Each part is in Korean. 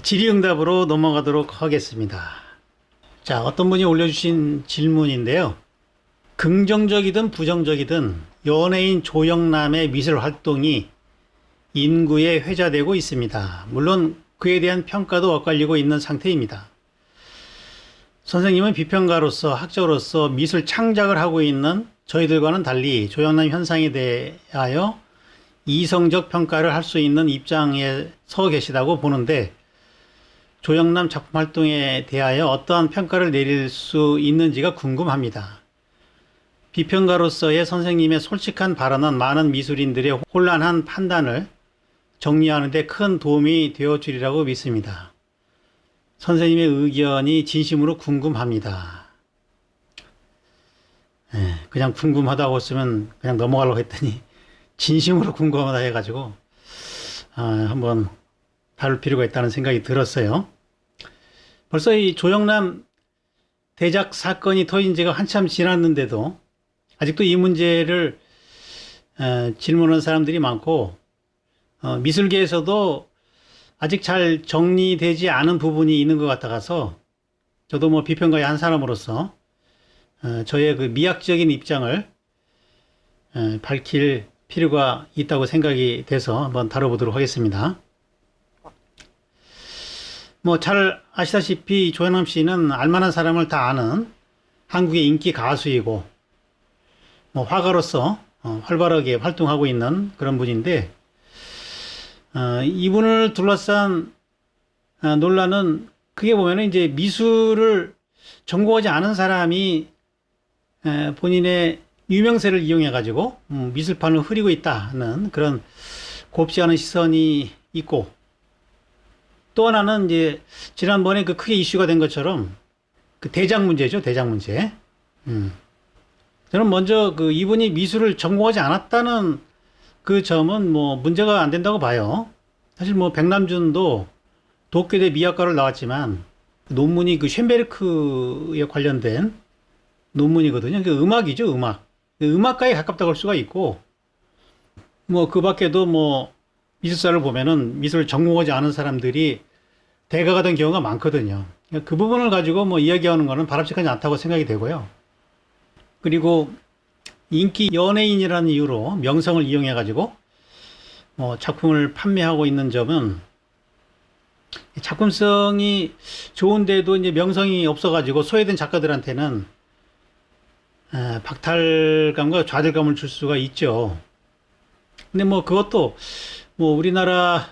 질의응답으로 넘어가도록 하겠습니다. 자, 어떤 분이 올려주신 질문인데요. 긍정적이든 부정적이든 연예인 조영남의 미술 활동이 인구에 회자되고 있습니다. 물론 그에 대한 평가도 엇갈리고 있는 상태입니다. 선생님은 비평가로서 학자로서 미술 창작을 하고 있는 저희들과는 달리 조영남 현상에 대하여 이성적 평가를 할 수 있는 입장에 서 계시다고 보는데, 조영남 작품 활동에 대하여 어떠한 평가를 내릴 수 있는지가 궁금합니다. 비평가로서의 선생님의 솔직한 발언은 많은 미술인들의 혼란한 판단을 정리하는 데 큰 도움이 되어 주리라고 믿습니다. 선생님의 의견이 진심으로 궁금합니다. 그냥 궁금하다고 쓰면 그냥 넘어가려고 했더니 진심으로 궁금하다 해가지고 한번 다룰 필요가 있다는 생각이 들었어요. 벌써 이 조영남 대작 사건이 터진 지가 한참 지났는데도 아직도 이 문제를 질문하는 사람들이 많고, 미술계에서도 아직 잘 정리되지 않은 부분이 있는 것 같아서 저도 뭐 비평가의 한 사람으로서 저의 그 미학적인 입장을 밝힐 필요가 있다고 생각이 돼서 한번 다뤄보도록 하겠습니다. 뭐 잘 아시다시피 조영남 씨는 알만한 사람을 다 아는 한국의 인기 가수이고, 뭐 화가로서 활발하게 활동하고 있는 그런 분인데, 이분을 둘러싼 논란은 크게 보면은 이제 미술을 전공하지 않은 사람이 본인의 유명세를 이용해 가지고 미술판을 흐리고 있다는 그런 곱지 않은 시선이 있고, 또 하나는 이제 지난번에 그 크게 이슈가 된 것처럼 그 대작 문제죠. 대작 문제. 저는 먼저 그 이분이 미술을 전공하지 않았다는 그 점은 뭐 문제가 안 된다고 봐요. 사실 뭐 백남준도 도쿄대 미학과를 나왔지만 논문이 그 쇤베르크에 관련된 논문이거든요. 그 음악이죠, 음악. 음악가에 가깝다고 할 수가 있고, 뭐 그 밖에도 뭐 미술사를 보면은 미술을 전공하지 않은 사람들이 대가가 된 경우가 많거든요. 그 부분을 가지고 뭐 이야기하는 거는 바람직하지 않다고 생각이 되고요. 그리고 인기 연예인이라는 이유로 명성을 이용해 가지고 뭐 작품을 판매하고 있는 점은 작품성이 좋은데도 이제 명성이 없어 가지고 소외된 작가들한테는 박탈감과 좌절감을 줄 수가 있죠. 근데 뭐 그것도 뭐 우리나라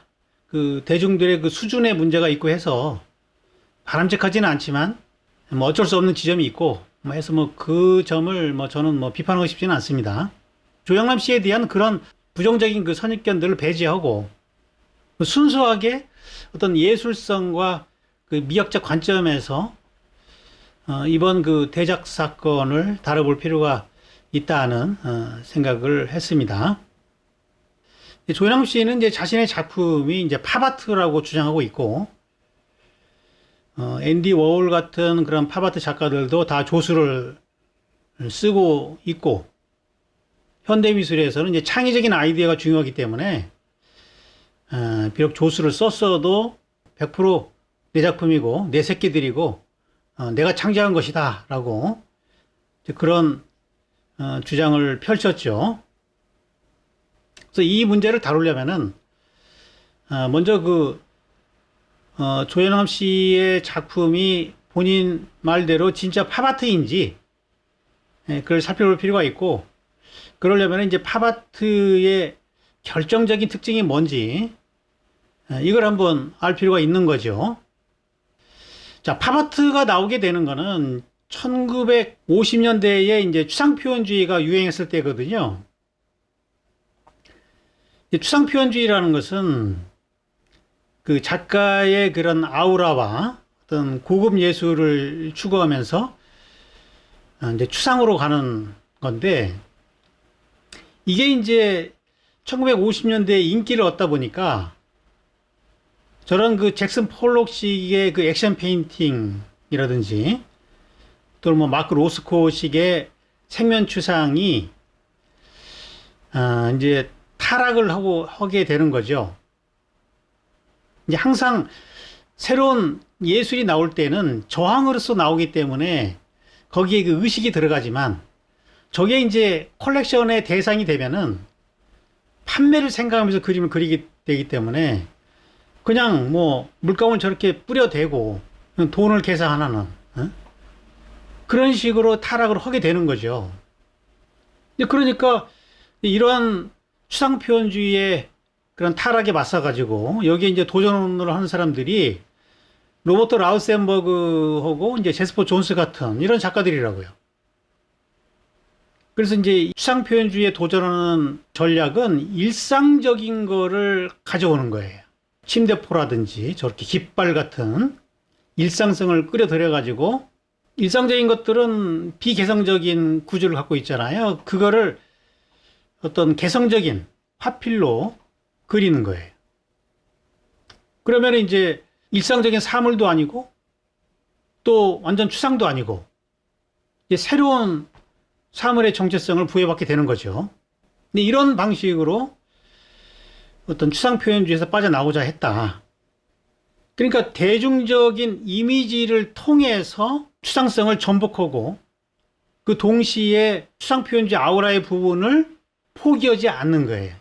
그 대중들의 그 수준의 문제가 있고 해서 바람직하지는 않지만 뭐 어쩔 수 없는 지점이 있고 뭐 해서 뭐 그 점을 뭐 저는 뭐 비판하고 싶지는 않습니다. 조영남 씨에 대한 그런 부정적인 그 선입견들을 배제하고 순수하게 어떤 예술성과 그 미학적 관점에서 이번 그 대작 사건을 다뤄볼 필요가 있다는 생각을 했습니다. 조영남 씨는 이제 자신의 작품이 이제 팝아트라고 주장하고 있고, 앤디 워홀 같은 그런 팝아트 작가들도 다 조수를 쓰고 있고, 현대미술에서는 이제 창의적인 아이디어가 중요하기 때문에, 비록 조수를 썼어도 100% 내 작품이고, 내 새끼들이고, 내가 창작한 것이다 라고 그런 주장을 펼쳤죠. 그래서 이 문제를 다루려면은 먼저 그 조영남 씨의 작품이 본인 말대로 진짜 팝아트인지 그걸 살펴볼 필요가 있고, 그러려면 이제 팝아트의 결정적인 특징이 뭔지 이걸 한번 알 필요가 있는 거죠. 자, 팝아트가 나오게 되는 거는 1950년대에 이제 추상표현주의가 유행했을 때거든요. 추상표현주의라는 것은 그 작가의 그런 아우라와 어떤 고급 예술을 추구하면서 이제 추상으로 가는 건데, 이게 이제 1950년대에 인기를 얻다 보니까 저런 그 잭슨 폴록식의 그 액션 페인팅이라든지 또는 뭐 마크 로스코식의 생면 추상이 이제 타락을 하게 되는 거죠. 이제 항상 새로운 예술이 나올 때는 저항으로서 나오기 때문에 거기에 그 의식이 들어가지만 저게 이제 컬렉션의 대상이 되면은 판매를 생각하면서 그림을 그리게 되기 때문에 그냥 뭐 물감을 저렇게 뿌려대고 돈을 계산하는 그런 식으로 타락을 하게 되는 거죠. 그러니까 이러한 추상표현주의의 그런 타락에 맞서가지고 여기에 이제 도전을 하는 사람들이 로버트 라우센버그하고 이제 제스퍼 존스 같은 이런 작가들이라고요. 그래서 이제 추상표현주의에 도전하는 전략은 일상적인 거를 가져오는 거예요. 침대포라든지 저렇게 깃발 같은 일상성을 끌어들여가지고 일상적인 것들은 비개성적인 구조를 갖고 있잖아요. 그거를 어떤 개성적인 화필로 그리는 거예요. 그러면 이제 일상적인 사물도 아니고 또 완전 추상도 아니고 이제 새로운 사물의 정체성을 부여받게 되는 거죠. 근데 이런 방식으로 어떤 추상표현주의에서 빠져나오자 했다. 그러니까 대중적인 이미지를 통해서 추상성을 전복하고 그 동시에 추상표현주의 아우라의 부분을 포기하지 않는 거예요.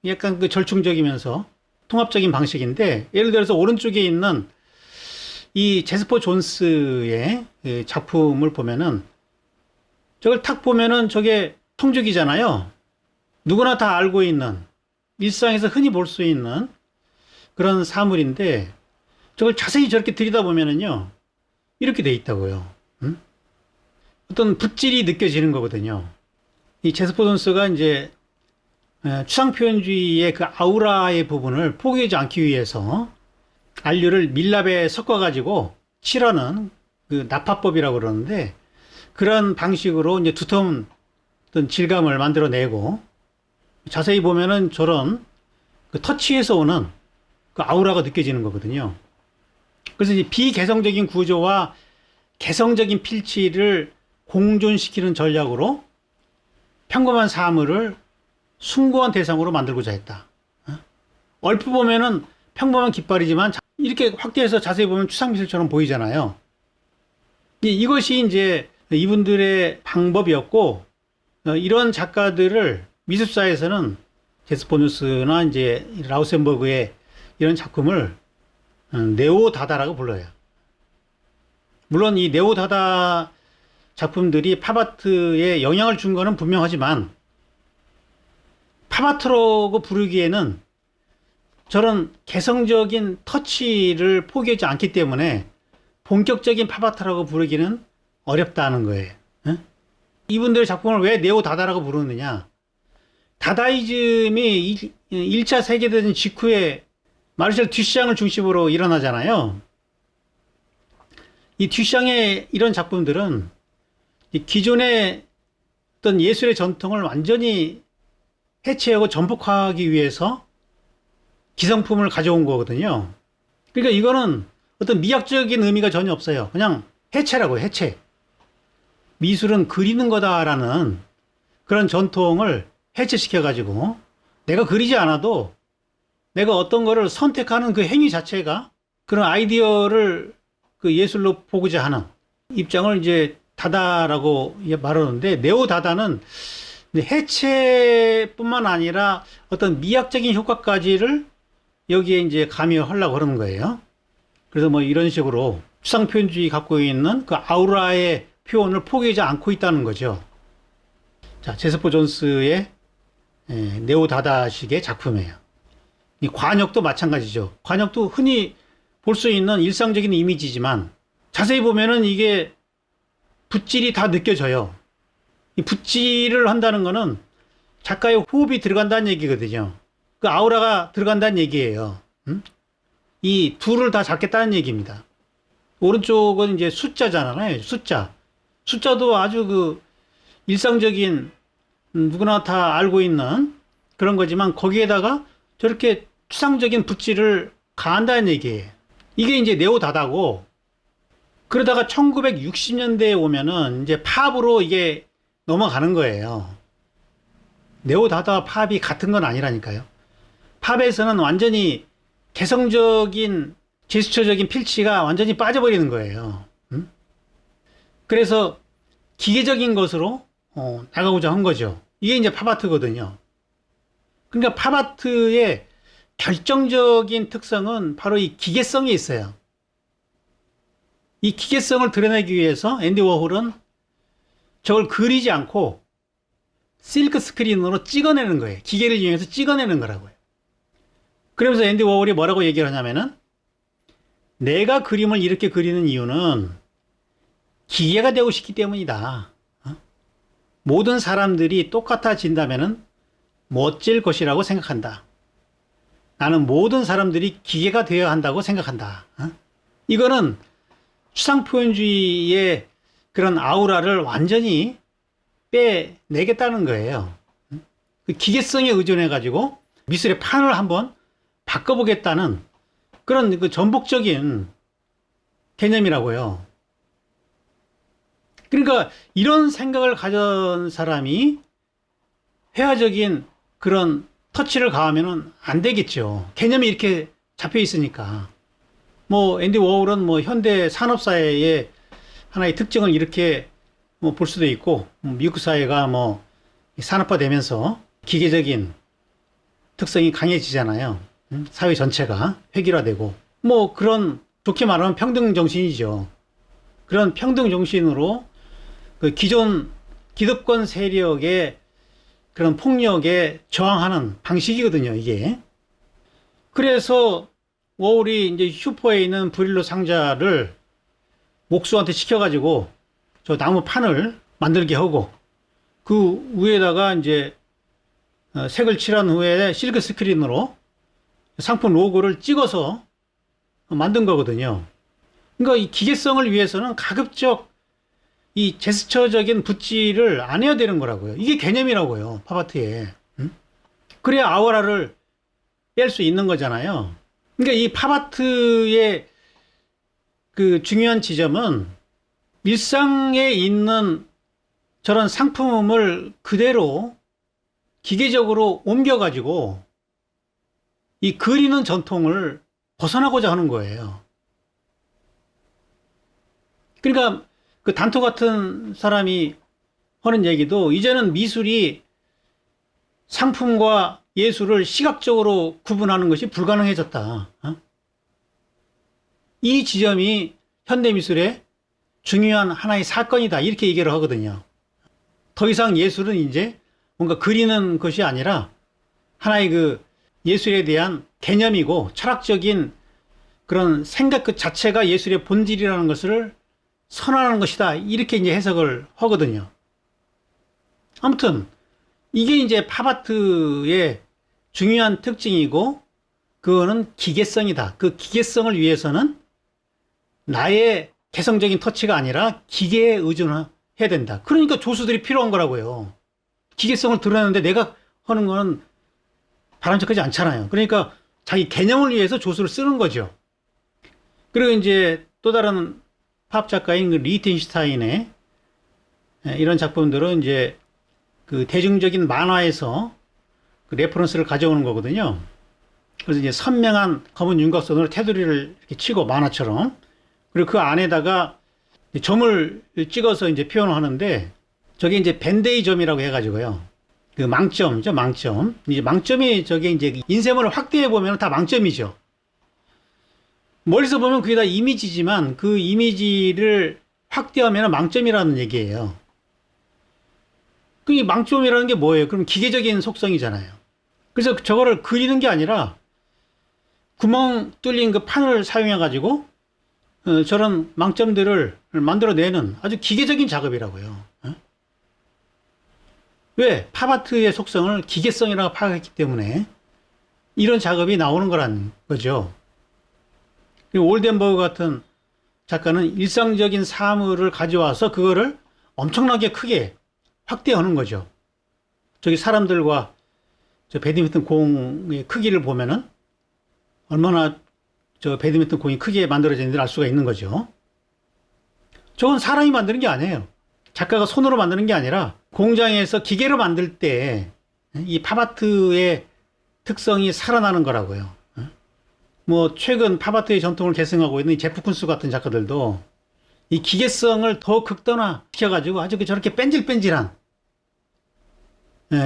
약간 그 절충적이면서 통합적인 방식인데, 예를 들어서 오른쪽에 있는 이 제스퍼 존스의 그 작품을 보면은 저걸 탁 보면은 저게 청죽이잖아요. 누구나 다 알고 있는 일상에서 흔히 볼 수 있는 그런 사물인데 저걸 자세히 저렇게 들여다보면은요 이렇게 돼 있다고요. 어떤 붓질이 느껴지는 거거든요. 이 제스퍼 존스가 이제 추상표현주의의 그 아우라의 부분을 포기하지 않기 위해서 안료를 밀랍에 섞어가지고 칠하는 그 나파법이라고 그러는데 그런 방식으로 이제 두터운 어떤 질감을 만들어내고 자세히 보면은 저런 그 터치에서 오는 그 아우라가 느껴지는 거거든요. 그래서 이 비개성적인 구조와 개성적인 필치를 공존시키는 전략으로 평범한 사물을 숭고한 대상으로 만들고자 했다. 얼핏 보면은 평범한 깃발이지만 이렇게 확대해서 자세히 보면 추상미술처럼 보이잖아요. 이것이 이제 이분들의 방법이었고, 이런 작가들을 미술사에서는 제스퍼 존스나 이제 라우센버그의 이런 작품을 네오다다라고 불러요. 물론 이 네오다다 작품들이 팝아트에 영향을 준 거는 분명하지만 팝아트라고 부르기에는 저런 개성적인 터치를 포기하지 않기 때문에 본격적인 팝아트라고 부르기는 어렵다는 거예요. 이분들의 작품을 왜 네오다다라고 부르느냐? 다다이즘이 1차 세계대전 직후에 마르셀 듀샹을 중심으로 일어나잖아요. 이 듀샹의 이런 작품들은 기존의 어떤 예술의 전통을 완전히 해체하고 전복하기 위해서 기성품을 가져온 거거든요. 그러니까 이거는 어떤 미학적인 의미가 전혀 없어요. 그냥 해체라고요, 해체. 미술은 그리는 거다라는 그런 전통을 해체시켜가지고 내가 그리지 않아도 내가 어떤 거를 선택하는 그 행위 자체가 그런 아이디어를 그 예술로 보고자 하는 입장을 이제 다다라고 말하는데, 네오다다는 해체뿐만 아니라 어떤 미학적인 효과까지를 여기에 이제 가미하려고 그러는 거예요. 그래서 뭐 이런 식으로 추상표현주의 갖고 있는 그 아우라의 표현을 포기하지 않고 있다는 거죠. 자, 제스퍼 존스의 네오다다식의 작품이에요. 이 관역도 마찬가지죠. 관역도 흔히 볼 수 있는 일상적인 이미지지만 자세히 보면은 이게 붓질이 다 느껴져요. 이 붓질을 한다는 거는 작가의 호흡이 들어간다는 얘기거든요. 그 아우라가 들어간다는 얘기예요. 이 둘을 다 잡겠다는 얘기입니다. 오른쪽은 이제 숫자잖아요. 숫자도 아주 그 일상적인 누구나 다 알고 있는 그런 거지만 거기에다가 저렇게 추상적인 붓질을 가한다는 얘기예요. 이게 이제 네오다다고, 그러다가 1960년대에 오면은 이제 팝으로 이게 넘어가는 거예요. 네오다다와 팝이 같은 건 아니라니까요. 팝에서는 완전히 개성적인 제스처적인 필치가 완전히 빠져버리는 거예요. 그래서 기계적인 것으로 나가고자 한 거죠. 이게 이제 팝아트거든요. 그러니까 팝아트의 결정적인 특성은 바로 이 기계성이 있어요. 이 기계성을 드러내기 위해서 앤디 워홀은 저걸 그리지 않고 실크 스크린으로 찍어내는 거예요. 기계를 이용해서 찍어내는 거라고요. 그러면서 앤디 워홀이 뭐라고 얘기를 하냐면은, 내가 그림을 이렇게 그리는 이유는 기계가 되고 싶기 때문이다. 모든 사람들이 똑같아진다면은 멋질 것이라고 생각한다. 나는 모든 사람들이 기계가 되어야 한다고 생각한다. 이거는 추상표현주의의 그런 아우라를 완전히 빼내겠다는 거예요. 그 기계성에 의존해가지고 미술의 판을 한번 바꿔보겠다는 그런 그 전복적인 개념이라고요. 그러니까 이런 생각을 가진 사람이 회화적인 그런 터치를 가하면은 안 되겠죠. 개념이 이렇게 잡혀 있으니까. 뭐 앤디 워홀은 뭐 현대 산업사회의 하나의 특징을 이렇게 뭐 볼 수도 있고, 미국 사회가 뭐 산업화되면서 기계적인 특성이 강해지잖아요. 사회 전체가 획일화되고, 뭐 그런 좋게 말하면 평등 정신이죠. 그런 평등 정신으로 그 기존 기득권 세력의 그런 폭력에 저항하는 방식이거든요, 이게. 그래서 워홀이 이제 슈퍼에 있는 브릴로 상자를 목수한테 시켜가지고 저 나무 판을 만들게 하고, 그 위에다가 이제 색을 칠한 후에 실크 스크린으로 상품 로고를 찍어서 만든 거거든요. 그러니까 이 기계성을 위해서는 가급적 이 제스처적인 붓질을 안 해야 되는 거라고요. 이게 개념이라고요, 팝아트에. 그래야 아우라를 뺄 수 있는 거잖아요. 그러니까 이 팝아트의 그 중요한 지점은 일상에 있는 저런 상품을 그대로 기계적으로 옮겨가지고 이 그리는 전통을 벗어나고자 하는 거예요. 그러니까 그 단토 같은 사람이 하는 얘기도, 이제는 미술이 상품과 예술을 시각적으로 구분하는 것이 불가능해졌다. 이 지점이 현대미술의 중요한 하나의 사건이다. 이렇게 얘기를 하거든요. 더 이상 예술은 이제 뭔가 그리는 것이 아니라 하나의 그 예술에 대한 개념이고 철학적인 그런 생각 그 자체가 예술의 본질이라는 것을 선언하는 것이다. 이렇게 이제 해석을 하거든요. 아무튼 이게 이제 팝아트의 중요한 특징이고, 그거는 기계성이다. 그 기계성을 위해서는 나의 개성적인 터치가 아니라 기계에 의존해야 된다. 그러니까 조수들이 필요한 거라고요. 기계성을 드러내는데 내가 하는 거는 바람직하지 않잖아요. 그러니까 자기 개념을 위해서 조수를 쓰는 거죠. 그리고 이제 또 다른 팝 작가인 그 리히텐슈타인의 이런 작품들은 이제 그 대중적인 만화에서 그 레퍼런스를 가져오는 거거든요. 그래서 이제 선명한 검은 윤곽선으로 테두리를 이렇게 치고 만화처럼, 그리고 그 안에다가 점을 찍어서 이제 표현을 하는데, 저게 이제 밴데이 점이라고 해가지고요. 그 망점이죠, 망점. 이제 망점이 저게 이제 인쇄물을 확대해 보면 다 망점이죠. 멀리서 보면 그게 다 이미지지만 그 이미지를 확대하면 망점이라는 얘기예요. 그 망점이라는 게 뭐예요? 그럼 기계적인 속성이잖아요. 그래서 저거를 그리는 게 아니라 구멍 뚫린 그 판을 사용해 가지고 저런 망점들을 만들어내는 아주 기계적인 작업이라고요. 왜? 팝아트의 속성을 기계성이라고 파악했기 때문에 이런 작업이 나오는 거란 거죠. 올덴버그 같은 작가는 일상적인 사물을 가져와서 그거를 엄청나게 크게 확대하는 거죠. 저기 사람들과 저 배드민턴 공의 크기를 보면은 얼마나 저 배드민턴 공이 크게 만들어졌는지 알 수가 있는 거죠. 저건 사람이 만드는 게 아니에요. 작가가 손으로 만드는 게 아니라 공장에서 기계로 만들 때 이 팝아트의 특성이 살아나는 거라고요. 뭐 최근 팝아트의 전통을 계승하고 있는 이 제프 쿤스 같은 작가들도 이 기계성을 더 극단화시켜가지고 아주 저렇게 뺀질뺀질한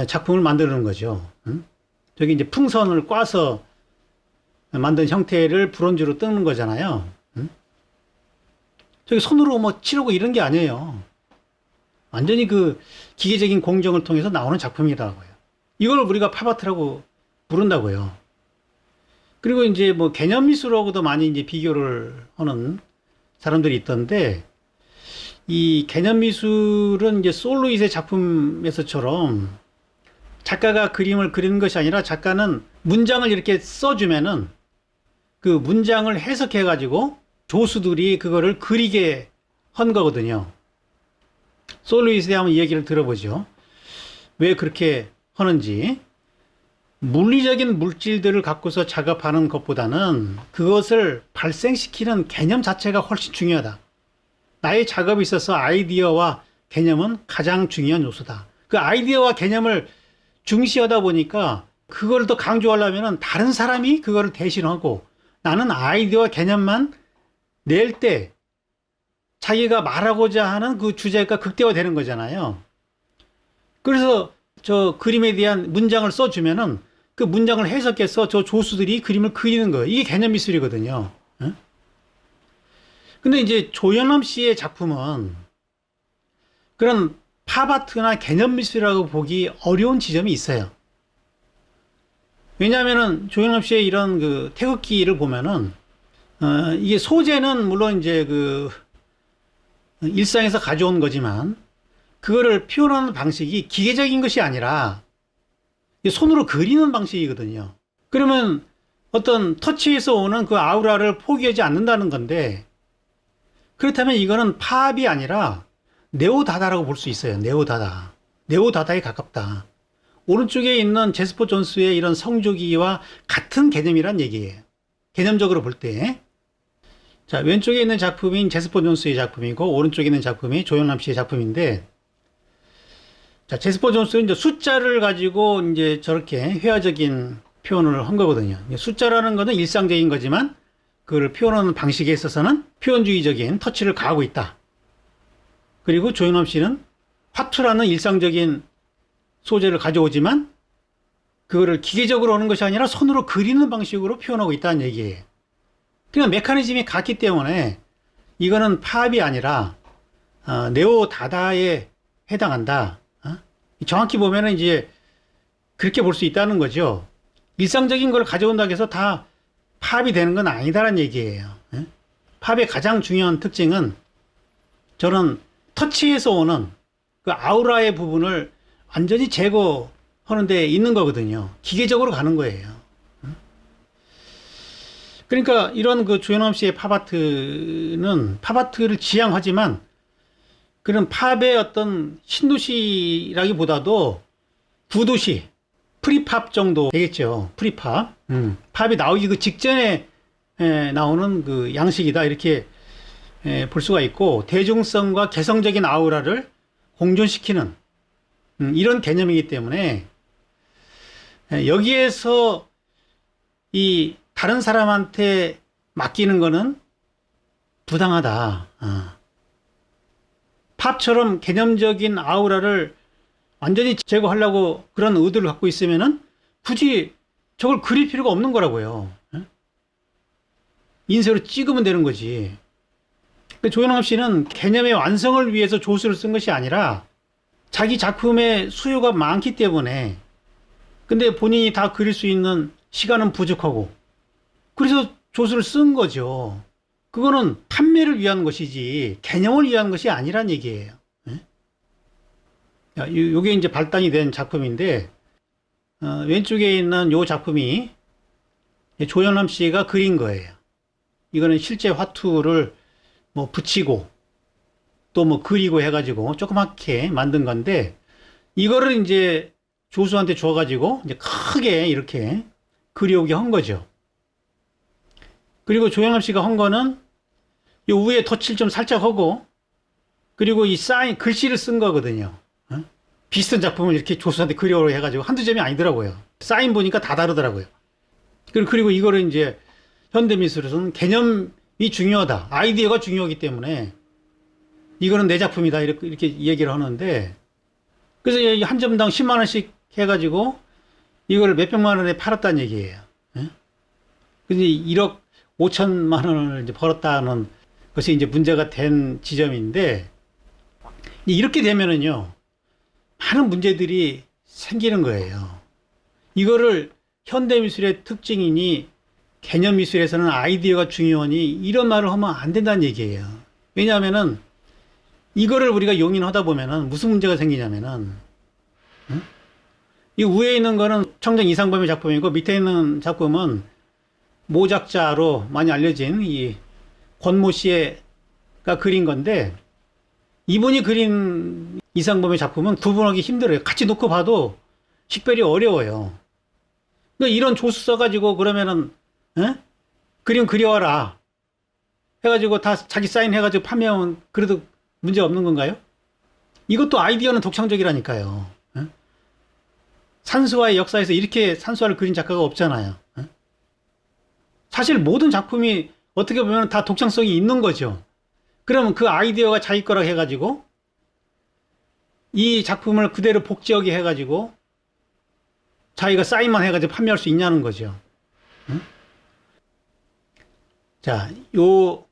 작품을 만드는 거죠. 응? 저기 이제 풍선을 꽈서 만든 형태를 브론즈로 뜨는 거잖아요. 응? 저기 손으로 뭐 칠하고 이런 게 아니에요. 완전히 그 기계적인 공정을 통해서 나오는 작품이라고요. 이걸 우리가 팝아트라고 부른다고요. 그리고 이제 뭐 개념 미술하고도 많이 이제 비교를 하는 사람들이 있던데, 이 개념 미술은 이제 솔루잇의 작품에서처럼 작가가 그림을 그리는 것이 아니라 작가는 문장을 이렇게 써주면은 그 문장을 해석해 가지고 조수들이 그거를 그리게 한 거거든요. 솔루잇에 대해 한번 이야기를 들어보죠. 왜 그렇게 하는지. 물리적인 물질들을 갖고서 작업하는 것보다는 그것을 발생시키는 개념 자체가 훨씬 중요하다. 나의 작업에 있어서 아이디어와 개념은 가장 중요한 요소다. 그 아이디어와 개념을 중시하다 보니까 그걸 더 강조하려면 다른 사람이 그거를 대신하고 나는 아이디어와 개념만 낼 때 자기가 말하고자 하는 그 주제가 극대화되는 거잖아요. 그래서 저 그림에 대한 문장을 써주면은 그 문장을 해석해서 저 조수들이 그림을 그리는 거예요. 이게 개념 미술이거든요. 예? 근데 이제 조현남 씨의 작품은 그런 팝아트나 개념 미술이라고 보기 어려운 지점이 있어요. 왜냐하면은 조현남 씨의 이런 그 태극기를 보면은 이게 소재는 물론 이제 그 일상에서 가져온 거지만 그거를 표현하는 방식이 기계적인 것이 아니라 손으로 그리는 방식이거든요. 그러면 어떤 터치에서 오는 그 아우라를 포기하지 않는다는 건데, 그렇다면 이거는 팝이 아니라 네오다다라고 볼 수 있어요. 네오다다. 네오다다에 가깝다. 오른쪽에 있는 제스퍼 존스의 이런 성조기와 같은 개념이란 얘기예요. 개념적으로 볼 때. 자, 왼쪽에 있는 작품인 제스퍼 존스의 작품이고, 오른쪽에 있는 작품이 조현남 씨의 작품인데, 자, 제스퍼 존스는 이제 숫자를 가지고 이제 저렇게 회화적인 표현을 한 거거든요. 숫자라는 것은 일상적인 거지만 그걸 표현하는 방식에 있어서는 표현주의적인 터치를 가하고 있다. 그리고 조현남 씨는 화투라는 일상적인 소재를 가져오지만 그거를 기계적으로 하는 것이 아니라 손으로 그리는 방식으로 표현하고 있다는 얘기예요. 그러니까 메커니즘이 같기 때문에 이거는 팝이 아니라 네오 다다에 해당한다. 정확히 보면은 이제 그렇게 볼 수 있다는 거죠. 일상적인 걸 가져온다고 해서 다 팝이 되는 건 아니다라는 얘기예요. 팝의 가장 중요한 특징은 저는 터치에서 오는 그 아우라의 부분을 완전히 제거하는 데 있는 거거든요. 기계적으로 가는 거예요. 그러니까 이런 그 조현남 씨의 팝아트는 팝아트를 지향하지만 그런 팝의 어떤 신도시라기보다도 구도시, 프리팝 정도 되겠죠. 프리팝. 팝이 나오기 그 직전에 나오는 그 양식이다. 이렇게 볼 수가 있고, 대중성과 개성적인 아우라를 공존시키는 이런 개념이기 때문에 여기에서 이 다른 사람한테 맡기는 거는 부당하다. 팝처럼 개념적인 아우라를 완전히 제거하려고 그런 의도를 갖고 있으면은 굳이 저걸 그릴 필요가 없는 거라고요. 인쇄로 찍으면 되는 거지. 조현남 씨는 개념의 완성을 위해서 조수를 쓴 것이 아니라 자기 작품의 수요가 많기 때문에, 근데 본인이 다 그릴 수 있는 시간은 부족하고 그래서 조수를 쓴 거죠. 그거는 판매를 위한 것이지 개념을 위한 것이 아니란 얘기예요. 요게 이제 발단이 된 작품인데, 왼쪽에 있는 요 작품이 조현남 씨가 그린 거예요. 이거는 실제 화투를 뭐 붙이고 또 뭐 그리고 해가지고 조그맣게 만든 건데, 이거를 이제 조수한테 줘가지고 이제 크게 이렇게 그려오게 한 거죠. 그리고 조현남 씨가 한 거는 요 위에 덧칠 좀 살짝 하고, 그리고 이 사인, 글씨를 쓴 거거든요. 비슷한 작품을 이렇게 조수한테 그려오려 해가지고 한두 점이 아니더라고요. 사인 보니까 다 다르더라고요. 그리고 이거를 이제 현대미술에서는 개념이 중요하다. 아이디어가 중요하기 때문에 이거는 내 작품이다. 이렇게 얘기를 하는데, 그래서 한 점당 10만 원씩 해가지고 이걸 몇백만 원에 팔았다는 얘기예요. 예? 근데 1억 5천만 원을 이제 벌었다는 것이 이제 문제가 된 지점인데, 이렇게 되면은요, 많은 문제들이 생기는 거예요. 이거를 현대미술의 특징이니 개념미술에서는 아이디어가 중요하니 이런 말을 하면 안 된다는 얘기예요. 왜냐하면은 이거를 우리가 용인하다 보면은 무슨 문제가 생기냐면은, 응? 이 위에 있는 거는 청정 이상범의 작품이고 밑에 있는 작품은 모작자로 많이 알려진 이 권모 씨가 그린 건데, 이분이 그린 이상범의 작품은 구분하기 힘들어요. 같이 놓고 봐도 식별이 어려워요. 그러니까 이런 조수 써가지고 그러면은, 에? 그림 그려와라 해가지고 다 자기 사인 해가지고 판매하면 그래도 문제 없는 건가요? 이것도 아이디어는 독창적이라니까요. 에? 산수화의 역사에서 이렇게 산수화를 그린 작가가 없잖아요. 에? 사실 모든 작품이 어떻게 보면 다 독창성이 있는 거죠. 그러면 그 아이디어가 자기 거라 해가지고 이 작품을 그대로 복제하게 해가지고 자기가 사인만 해가지고 판매할 수 있냐는 거죠. 응? 자, 요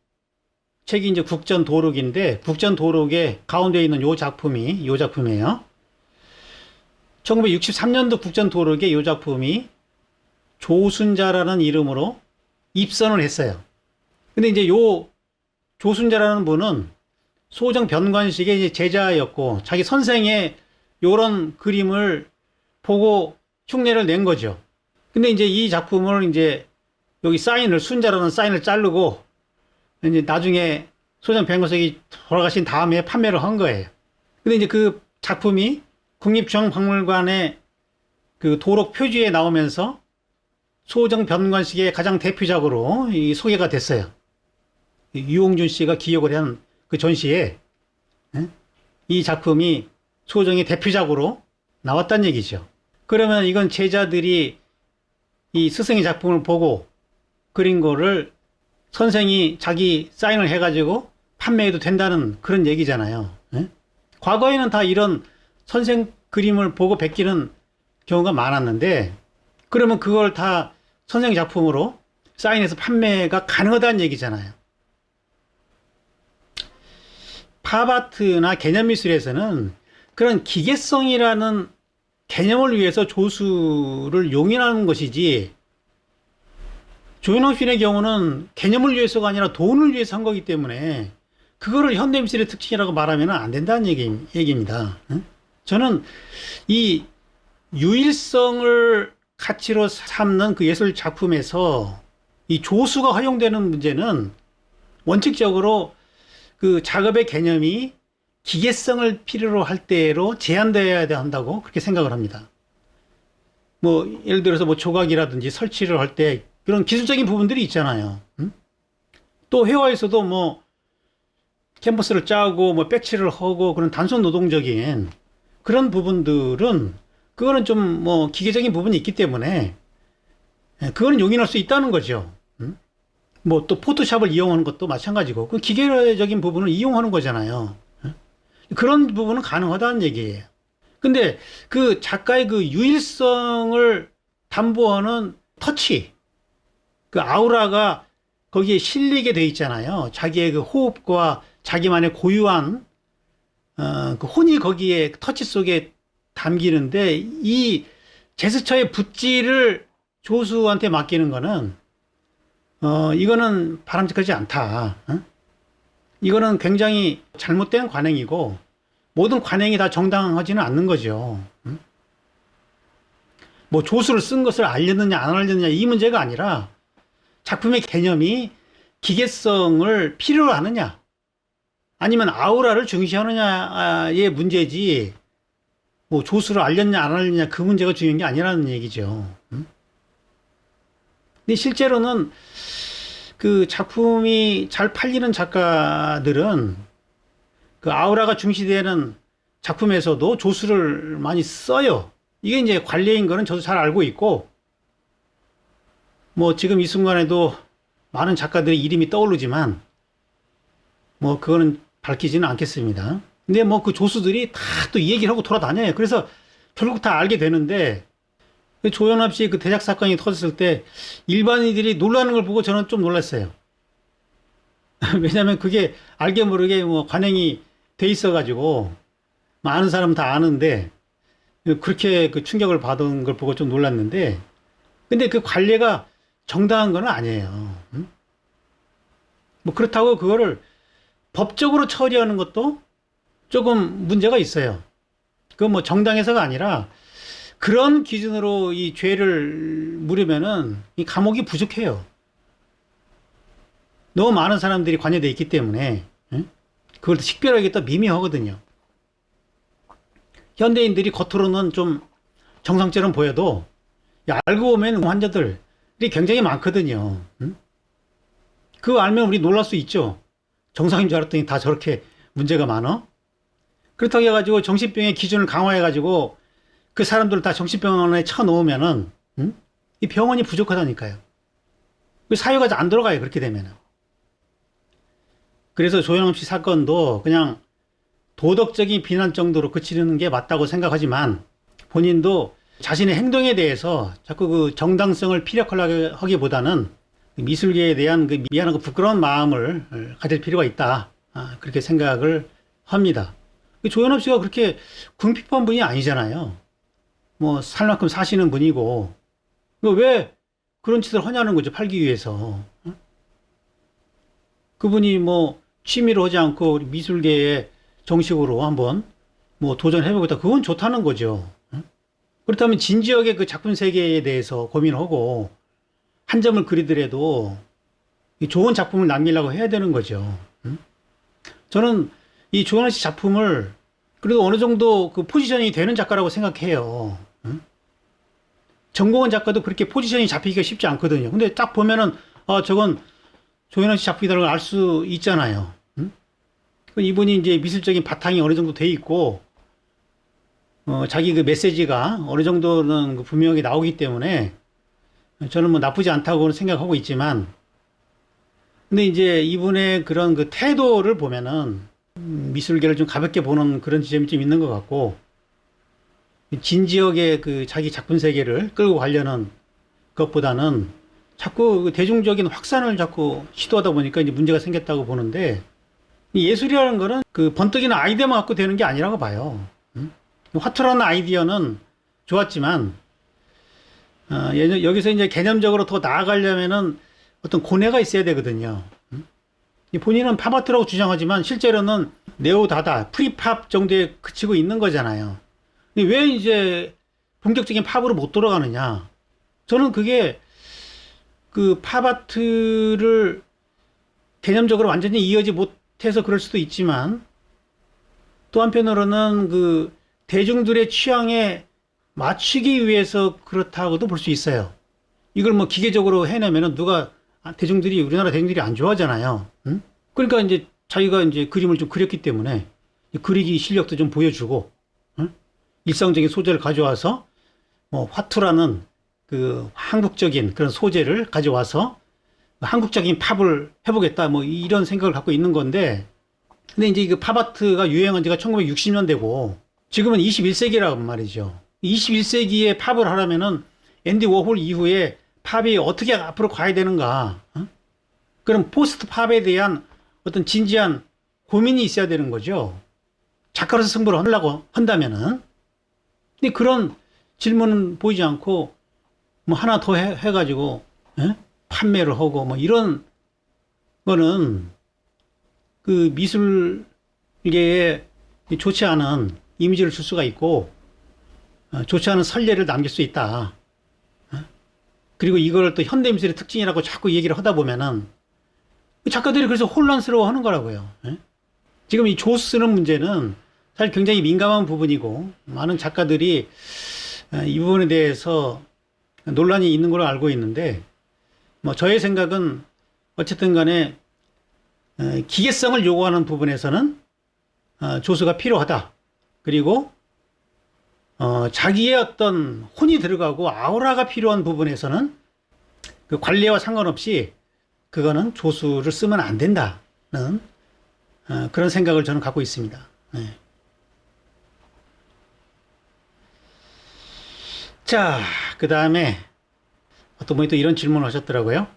책이 이제 국전도록인데, 국전도록의 가운데 있는 요 작품이에요. 1963년도 국전도록에 요 작품이 조순자라는 이름으로 입선을 했어요. 근데 이제 요 조순자라는 분은 소정 변관식의 이제 제자였고, 자기 선생의 요런 그림을 보고 흉내를 낸 거죠. 근데 이제 이 작품을 이제 여기 순자라는 사인을 자르고 이제 나중에 소정 변관식이 돌아가신 다음에 판매를 한 거예요. 근데 이제 그 작품이 국립중앙박물관의 그 도록 표지에 나오면서 소정 변관식의 가장 대표작으로 이 소개가 됐어요. 유홍준 씨가 기억을 한 그 전시에 이 작품이 소정의 대표작으로 나왔다는 얘기죠. 그러면 이건 제자들이 이 스승의 작품을 보고 그린 거를 선생이 자기 사인을 해가지고 판매해도 된다는 그런 얘기잖아요. 과거에는 다 이런 선생 그림을 보고 베끼는 경우가 많았는데, 그러면 그걸 다 선생 작품으로 사인해서 판매가 가능하다는 얘기잖아요. 팝아트나 개념미술에서는 그런 기계성이라는 개념을 위해서 조수를 용인하는 것이지, 조현옥 씨의 경우는 개념을 위해서가 아니라 돈을 위해서 한 거기 때문에 그거를 현대미술의 특징이라고 말하면 안 된다는 얘기입니다. 저는 이 유일성을 가치로 삼는 그 예술 작품에서 이 조수가 허용되는 문제는 원칙적으로 그 작업의 개념이 기계성을 필요로 할 때로 제한되어야 한다고 그렇게 생각을 합니다. 뭐 예를 들어서 뭐 조각이라든지 설치를 할 때 그런 기술적인 부분들이 있잖아요. 또 회화에서도 뭐 캔버스를 짜고 뭐 백칠을 하고 그런 단순 노동적인 그런 부분들은 그거는 좀 뭐 기계적인 부분이 있기 때문에 그거는 용인할 수 있다는 거죠. 뭐 또 포토샵을 이용하는 것도 마찬가지고 그 기계적인 부분을 이용하는 거잖아요. 그런 부분은 가능하다는 얘기예요. 근데 그 작가의 그 유일성을 담보하는 터치, 그 아우라가 거기에 실리게 돼 있잖아요. 자기의 그 호흡과 자기만의 고유한 그 혼이 거기에 터치 속에 담기는데, 이 제스처의 붓질을 조수한테 맡기는 거는 이거는 바람직하지 않다. 이거는 굉장히 잘못된 관행이고 모든 관행이 다 정당하지는 않는 거죠. 뭐 조수를 쓴 것을 알렸느냐 안 알렸느냐 이 문제가 아니라 작품의 개념이 기계성을 필요로 하느냐 아니면 아우라를 중시하느냐의 문제지, 뭐 조수를 알렸냐 안 알렸냐 그 문제가 중요한 게 아니라는 얘기죠. 근데 실제로는 그 작품이 잘 팔리는 작가들은 그 아우라가 중시되는 작품에서도 조수를 많이 써요. 이게 이제 관례인 거는 저도 잘 알고 있고, 뭐 지금 이 순간에도 많은 작가들의 이름이 떠오르지만 뭐 그거는 밝히지는 않겠습니다. 근데 뭐 그 조수들이 다 또 이 얘기를 하고 돌아다녀요. 그래서 결국 다 알게 되는데 조현합 씨의 그 대작 사건이 터졌을 때 일반인들이 놀라는 걸 보고 저는 좀 놀랐어요. 왜냐하면 그게 알게 모르게 뭐 관행이 돼 있어가지고 많은 사람은 다 아는데 그렇게 그 충격을 받은 걸 보고 좀 놀랐는데 근데 그 관례가 정당한 건 아니에요. 응? 뭐 그렇다고 그거를 법적으로 처리하는 것도 조금 문제가 있어요. 그건 뭐 정당해서가 아니라 그런 기준으로 이 죄를 물으면은 이 감옥이 부족해요. 너무 많은 사람들이 관여되어 있기 때문에 응? 그걸 식별하기 또 미미하거든요. 현대인들이 겉으로는 좀 정상처럼 보여도 알고 보면 환자들이 굉장히 많거든요. 응? 그거 알면 우리 놀랄 수 있죠. 정상인 줄 알았더니 다 저렇게 문제가 많아? 그렇다고 해가지고 정신병의 기준을 강화해가지고 그 사람들을 다 정신병원에 쳐놓으면은 응? 이 병원이 부족하다니까요. 사유가 안 들어가요. 그렇게 되면은. 그래서 조현암 씨 사건도 그냥 도덕적인 비난 정도로 그치는 게 맞다고 생각하지만 본인도 자신의 행동에 대해서 자꾸 그 정당성을 피력하기보다는 미술계에 대한 그 미안하고 부끄러운 마음을 가질 필요가 있다. 그렇게 생각을 합니다. 조현합 씨가 그렇게 궁핍한 분이 아니잖아요. 뭐 살 만큼 사시는 분이고 왜 그런 짓을 하냐는 거죠. 팔기 위해서. 그분이 뭐 취미로 하지 않고 미술계에 정식으로 한번 뭐 도전해보겠다. 그건 좋다는 거죠. 그렇다면 진지하게 그 작품 세계에 대해서 고민하고 한 점을 그리더라도 좋은 작품을 남기려고 해야 되는 거죠. 저는 이 조현아 씨 작품을 그래도 어느 정도 그 포지션이 되는 작가라고 생각해요. 전공한 작가도 그렇게 포지션이 잡히기가 쉽지 않거든요. 근데 딱 보면은 저건 조현아 씨 작품이라는 걸 알 수 있잖아요. 이분이 이제 미술적인 바탕이 어느 정도 돼 있고 자기 그 메시지가 어느 정도는 그 분명하게 나오기 때문에 저는 뭐 나쁘지 않다고는 생각하고 있지만 근데 이제 이분의 그런 그 태도를 보면은 미술계를 좀 가볍게 보는 그런 지점이 좀 있는 것 같고 진지하게 그 자기 작품 세계를 끌고 가려는 것보다는 자꾸 그 대중적인 확산을 자꾸 시도하다 보니까 이제 문제가 생겼다고 보는데 예술이라는 거는 그 번뜩이는 아이디어만 갖고 되는 게 아니라고 봐요. 화투라는 아이디어는 좋았지만 여기서 이제 개념적으로 더 나아가려면은 어떤 고뇌가 있어야 되거든요. 본인은 팝아트라고 주장하지만 실제로는 네오다다, 프리팝 정도에 그치고 있는 거잖아요. 왜 이제 본격적인 팝으로 못 돌아가느냐? 저는 그게 그 팝아트를 개념적으로 완전히 이해하지 못해서 그럴 수도 있지만 또 한편으로는 그 대중들의 취향에 맞추기 위해서 그렇다고도 볼 수 있어요. 이걸 뭐 기계적으로 해내면은 우리나라 대중들이 안 좋아하잖아요. 응? 그러니까 이제 자기가 이제 그림을 좀 그렸기 때문에 그리기 실력도 좀 보여주고, 응? 일상적인 소재를 가져와서 뭐 화투라는 그 한국적인 그런 소재를 가져와서 한국적인 팝을 해보겠다 뭐 이런 생각을 갖고 있는 건데 근데 이제 그 팝아트가 유행한 지가 1960년대고 지금은 21세기라고 말이죠. 21세기에 팝을 하려면은 앤디 워홀 이후에 팝이 어떻게 앞으로 가야 되는가? 그럼 포스트 팝에 대한 어떤 진지한 고민이 있어야 되는 거죠. 작가로서 승부를 하려고 한다면은. 근데 그런 질문은 보이지 않고 뭐 하나 더 해가지고 판매를 하고 뭐 이런 거는 그 미술계에 좋지 않은 이미지를 줄 수가 있고 좋지 않은 선례를 남길 수 있다. 그리고 이걸 또 현대미술의 특징이라고 자꾸 얘기를 하다 보면은 작가들이 그래서 혼란스러워 하는 거라고요. 지금 이 조수 쓰는 문제는 사실 굉장히 민감한 부분이고 많은 작가들이 이 부분에 대해서 논란이 있는 걸로 알고 있는데 뭐 저의 생각은 어쨌든 간에 기계성을 요구하는 부분에서는 조수가 필요하다. 그리고 자기의 어떤 혼이 들어가고 아우라가 필요한 부분에서는 그 관례와 상관없이 그거는 조수를 쓰면 안 된다는 그런 생각을 저는 갖고 있습니다. 네. 자, 그 다음에 어떤 분이 또 이런 질문을 하셨더라고요.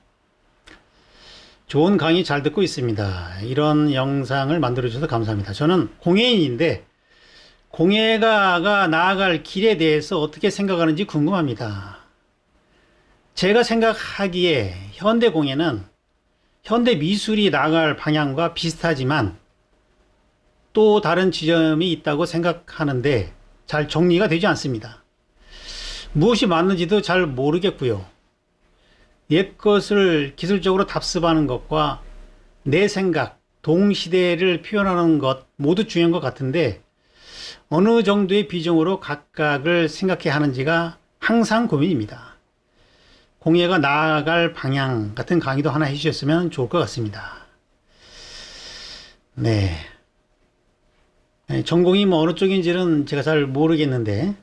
좋은 강의 잘 듣고 있습니다. 이런 영상을 만들어주셔서 감사합니다. 저는 공예인인데 공예가가 나아갈 길에 대해서 어떻게 생각하는지 궁금합니다. 제가 생각하기에 현대 공예는 현대 미술이 나아갈 방향과 비슷하지만 또 다른 지점이 있다고 생각하는데 잘 정리가 되지 않습니다. 무엇이 맞는지도 잘 모르겠고요. 옛 것을 기술적으로 답습하는 것과 내 생각, 동시대를 표현하는 것 모두 중요한 것 같은데 어느 정도의 비중으로 각각을 생각해야 하는지가 항상 고민입니다. 공예가 나아갈 방향 같은 강의도 하나 해주셨으면 좋을 것 같습니다. 네. 전공이 뭐 어느 쪽인지는 제가 잘 모르겠는데,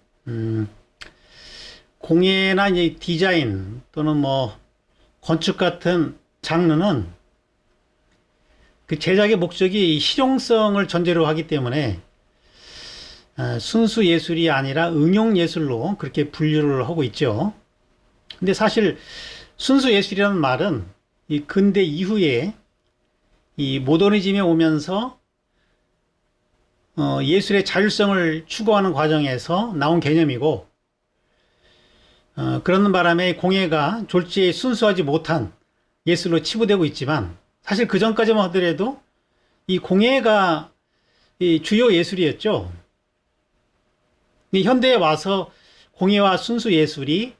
공예나 이제 디자인 또는 뭐 건축 같은 장르는 그 제작의 목적이 실용성을 전제로 하기 때문에 순수 예술이 아니라 응용 예술로 그렇게 분류를 하고 있죠. 근데 사실 순수 예술이라는 말은 이 근대 이후에 이 모더니즘에 오면서 예술의 자율성을 추구하는 과정에서 나온 개념이고 그러는 바람에 공예가 졸지에 순수하지 못한 예술로 치부되고 있지만 사실 그 전까지만 하더라도 이 공예가 이 주요 예술이었죠. 현대에 와서 공예와 순수 예술이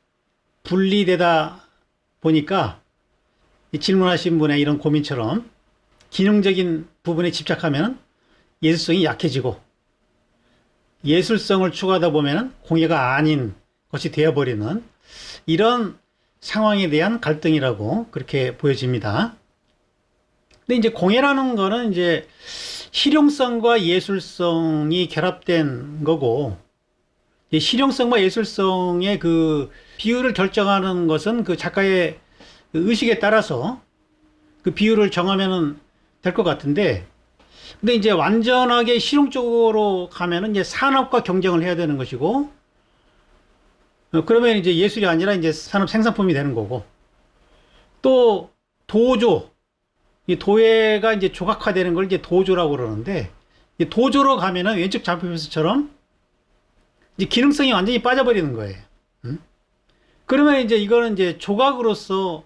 분리되다 보니까 질문하신 분의 이런 고민처럼 기능적인 부분에 집착하면 예술성이 약해지고 예술성을 추구하다 보면 공예가 아닌 것이 되어버리는 이런 상황에 대한 갈등이라고 그렇게 보여집니다. 근데 이제 공예라는 거는 이제 실용성과 예술성이 결합된 거고 실용성과 예술성의 그 비율을 결정하는 것은 그 작가의 의식에 따라서 그 비율을 정하면 될 것 같은데 근데 이제 완전하게 실용 쪽으로 가면은 이제 산업과 경쟁을 해야 되는 것이고 그러면 이제 예술이 아니라 이제 산업 생산품이 되는 거고 또 도조 이 도예가 이제 조각화되는 걸 이제 도조라고 그러는데 도조로 가면은 왼쪽 작품에서처럼 이제 기능성이 완전히 빠져버리는 거예요. 그러면 이제 이거는 이제 조각으로서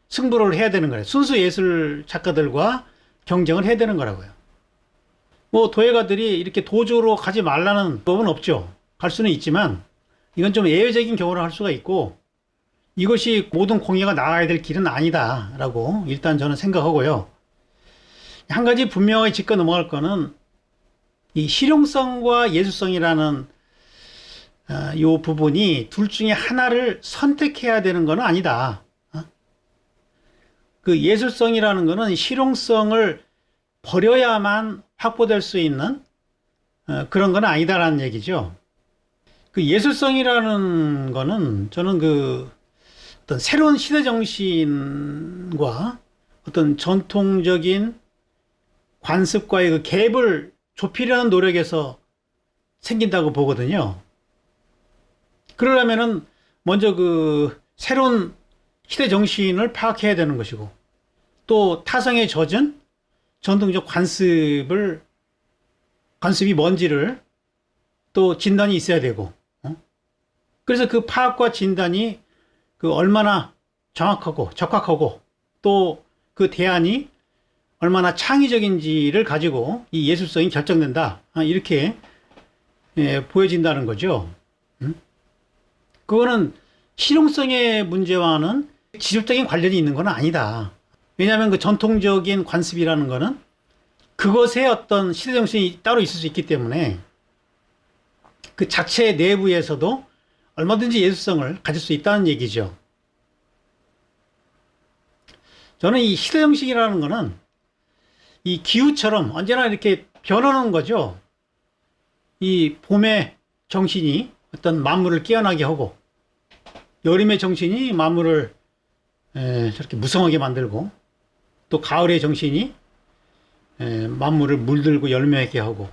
승부를 해야 되는 거예요. 순수 예술 작가들과 경쟁을 해야 되는 거라고요. 뭐 도예가들이 이렇게 도조로 가지 말라는 법은 없죠. 갈 수는 있지만 이건 좀 예외적인 경우를 할 수가 있고 이것이 모든 공예가 나아야 될 길은 아니다라고 일단 저는 생각하고요. 한 가지 분명하게 짚고 넘어갈 거는 이 실용성과 예술성이라는 이 부분이 둘 중에 하나를 선택해야 되는 건 아니다. 그 예술성이라는 거는 실용성을 버려야만 확보될 수 있는 그런 건 아니다라는 얘기죠. 그 예술성이라는 거는 저는 그 어떤 새로운 시대 정신과 어떤 전통적인 관습과의 그 갭을 좁히려는 노력에서 생긴다고 보거든요. 그러려면은 먼저 그 새로운 시대 정신을 파악해야 되는 것이고 또 타성에 젖은 전통적 관습이 뭔지를 또 진단이 있어야 되고 그래서 그 파악과 진단이 그 얼마나 정확하고 적확하고 또 그 대안이 얼마나 창의적인지를 가지고 이 예술성이 결정된다 이렇게 보여진다는 거죠. 그거는 실용성의 문제와는 직접적인 관련이 있는 건 아니다. 왜냐하면 그 전통적인 관습이라는 거는 그것의 어떤 시대정신이 따로 있을 수 있기 때문에 그 자체 내부에서도 얼마든지 예술성을 가질 수 있다는 얘기죠. 저는 이 시대정신이라는 거는 이 기후처럼 언제나 이렇게 변하는 거죠. 이 봄의 정신이 어떤 만물을 깨어나게 하고 여름의 정신이 만물을 저렇게 무성하게 만들고 또 가을의 정신이 만물을 물들고 열매하게 하고,